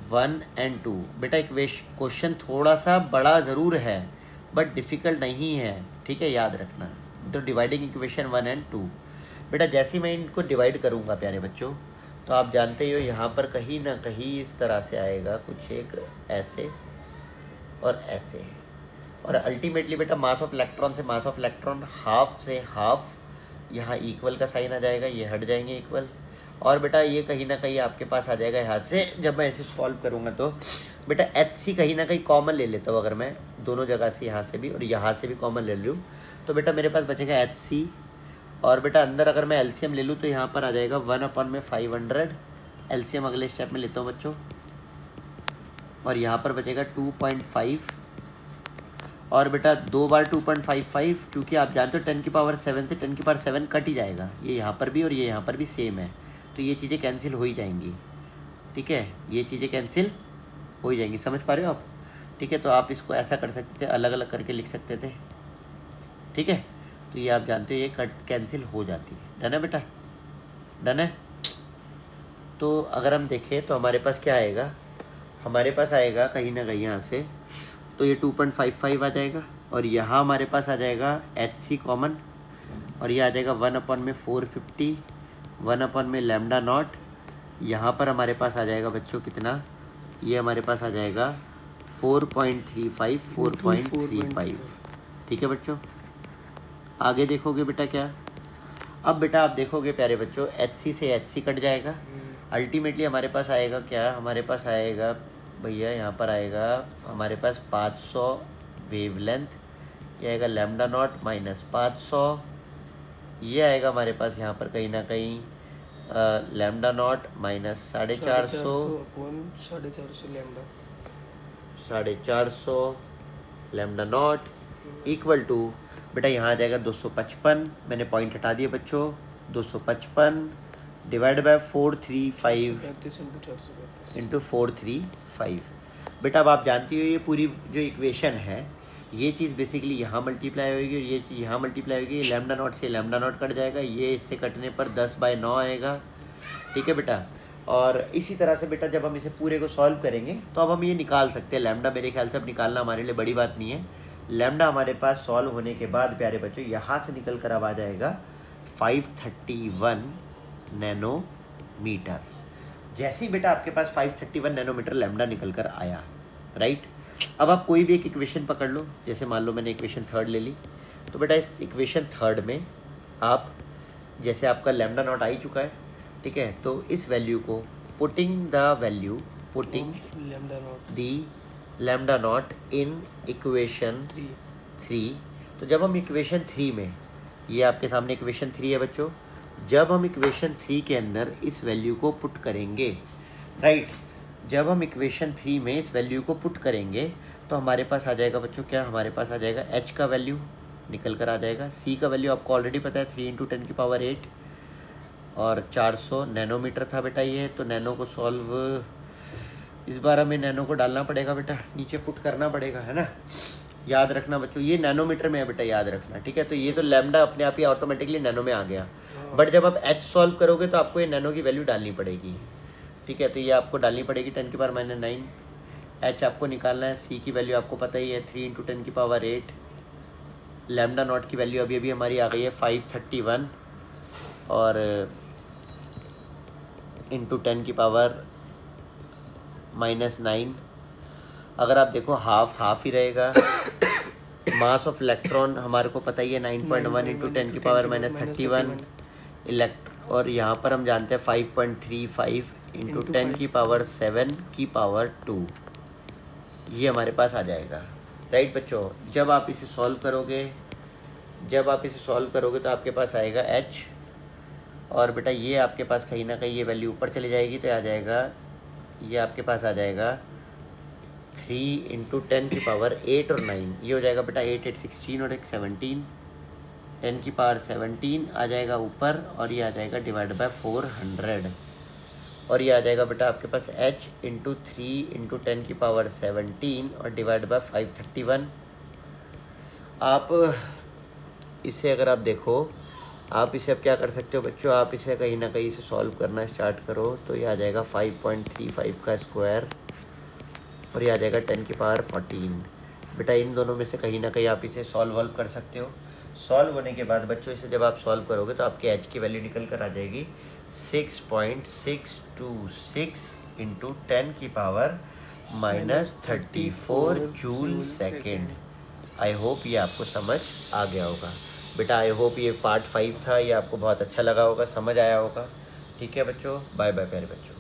1 and 2। बेटा क्वेश्चन थोड़ा सा बड़ा ज़रूर है बट डिफ़िकल्ट नहीं है, ठीक है, याद रखना। तो डिवाइडिंग इक्वेशन 1 and 2, बेटा जैसे मैं इनको डिवाइड करूँगा प्यारे बच्चों, तो आप जानते ही हो यहाँ पर कहीं ना कहीं इस तरह से आएगा कुछ एक ऐसे और ऐसे, और अल्टीमेटली बेटा मास ऑफ इलेक्ट्रॉन से मास ऑफ इलेक्ट्रॉन हाफ से हाफ, यहाँ इक्वल का साइन आ जाएगा, ये हट जाएंगे इक्वल, और बेटा ये कहीं ना कहीं आपके पास आ जाएगा यहाँ से। जब मैं ऐसे सॉल्व करूँगा तो बेटा एच सी कहीं ना कहीं कॉमन ले लेता हूँ, अगर मैं दोनों जगह से यहाँ से भी और यहाँ से भी कॉमन ले लूँ तो बेटा मेरे पास बचेगा एच सी, और बेटा अंदर अगर मैं एलसीएम ले लूँ तो यहाँ पर आ जाएगा 1/500, एलसीएम अगले स्टेप में लेता हूँ बच्चों, और यहाँ पर बचेगा 2.5, और बेटा 2 बार 2.55, क्योंकि आप जानते हो 10⁻7 से 10⁻7 कट ही जाएगा, ये यहाँ पर भी और ये यहाँ पर भी सेम है, तो ये चीज़ें कैंसिल हो ही जाएंगी। ठीक है, ये चीज़ें कैंसिल हो ही जाएंगी, समझ पा रहे हो आप। ठीक है, तो आप इसको ऐसा कर सकते थे, अलग अलग करके लिख सकते थे। ठीक है, तो ये आप जानते हो ये कट कैंसिल हो जाती है। डन है बेटा, डन है। तो अगर हम देखें तो हमारे पास क्या आएगा, हमारे पास आएगा कहीं ना कहीं यहाँ से, तो ये 2.55 आ जाएगा, और यहाँ हमारे पास आ जाएगा एच सी कॉमन, और ये आ जाएगा 1/450, 1/ लैम्डा नॉट, यहाँ पर हमारे पास आ जाएगा बच्चों कितना, ये हमारे पास आ जाएगा 4.35 4.35। ठीक है बच्चों, आगे देखोगे बेटा क्या, अब बेटा आप देखोगे प्यारे बच्चों एच सी से एच सी कट जाएगा, अल्टीमेटली हमारे पास आएगा क्या, हमारे पास आएगा भैया यहाँ पर आएगा हमारे पास 500 वेवलेंथ, ये आएगा लैम्डा नॉट माइनस 500, ये आएगा हमारे पास यहाँ पर कहीं ना कहीं lambda naught minus 450, 450 lambda 450 lambda naught equal to बेटा यहाँ आ जाएगा 255, मैंने पॉइंट हटा दिए बच्चों, 255 डिवाइड बाय 435 इंटू 435। बेटा अब आप जानती हो ये पूरी जो इक्वेशन है ये चीज़ बेसिकली यहाँ मल्टीप्लाई होगी और ये चीज़ यहाँ मल्टीप्लाई होगी, लैम्डा नॉट से लैम्डा नॉट कट जाएगा, ये इससे कटने पर 10/9 आएगा। ठीक है बेटा, और इसी तरह से बेटा जब हम इसे पूरे को सॉल्व करेंगे तो अब हम ये निकाल सकते हैं लैम्डा, मेरे ख्याल से अब निकालना हमारे लिए बड़ी बात नहीं है। लैम्डा हमारे पास सॉल्व होने के बाद प्यारे बच्चों यहाँ से निकल कर अब आ जाएगा 531 नैनोमीटर। जैसे ही बेटा आपके पास 531 नैनोमीटर लैम्डा निकल कर आया, राइट। अब आप कोई भी एक इक्वेशन पकड़ लो, जैसे मान लो मैंने इक्वेशन थर्ड ले ली, तो बेटा इस इक्वेशन थर्ड में आप जैसे आपका लैम्डा नॉट आ ही चुका है, ठीक है, तो इस वैल्यू को putting the lambda not in equation 3। तो जब हम इक्वेशन 3 में, ये आपके सामने इक्वेशन 3 है बच्चों, जब हम इक्वेशन 3 के अंदर इस वैल्यू को पुट करेंगे, राइट, जब हम इक्वेशन 3 में इस वैल्यू को पुट करेंगे तो हमारे पास आ जाएगा बच्चों क्या, हमारे पास आ जाएगा h का वैल्यू निकल कर आ जाएगा, c का वैल्यू आपको ऑलरेडी पता है 3 × 10⁸ और 400 नैनोमीटर था बेटा ये। तो नैनो को सॉल्व, इस बार हमें नैनो को डालना पड़ेगा बेटा, नीचे पुट करना पड़ेगा, है ना। याद रखना बच्चों ये नैनोमीटर में है बेटा, याद रखना, ठीक है। तो ये तो लैम्डा अपने आप ही ऑटोमेटिकली नैनो में आ गया, बट जब आप h सॉल्व करोगे तो आपको ये नैनो की वैल्यू डालनी पड़ेगी, ठीक है। तो ये आपको डालनी पड़ेगी 10⁻⁹, h आपको निकालना है, c की वैल्यू आपको पता ही है 3 × 10⁸, लैम्डा नॉट की वैल्यू अभी हमारी आ गई है 531 और इंटू 10⁻⁹। अगर आप देखो हाफ ही रहेगा। मास ऑफ इलेक्ट्रॉन हमारे को पता ही है 9.1 × 10⁻31 और यहाँ पर हम जानते हैं 5.35 इंटू 10⁻⁷ ये हमारे पास आ जाएगा, राइट बच्चों। जब आप इसे सॉल्व करोगे तो आपके पास आएगा h, और बेटा ये आपके पास कहीं ना कहीं ये वैल्यू ऊपर चली जाएगी तो आ जाएगा, ये आपके पास आ जाएगा 3 × 10⁸ और 9, ये हो जाएगा बेटा 8 8 16 और 1 17, 10⁻17 आ जाएगा ऊपर और ये आ जाएगा डिवाइड बाय 400 और ये आ जाएगा बेटा आपके पास h × 3 × 10⁻17 और डिवाइड बाय 531। आप इसे अगर आप देखो, आप इसे अब क्या कर सकते हो बच्चों, आप इसे कहीं ना कहीं से सॉल्व करना स्टार्ट करो तो ये आ जाएगा 5.35 का स्क्वायर और ये आ जाएगा 10⁻14। बेटा इन दोनों में से कहीं ना कहीं आप इसे सॉल्व कर सकते हो। सॉल्व होने के बाद बच्चों इसे जब आप सॉल्व करोगे तो आपके h की वैल्यू निकल कर आ जाएगी 6.626 into 10⁻⁻34 joule second. I hope ये आपको समझ आ गया होगा बेटा। आई होप ये पार्ट 5 था, ये आपको बहुत अच्छा लगा होगा, समझ आया होगा। ठीक है बच्चों, बाय बाय प्यारे बच्चों।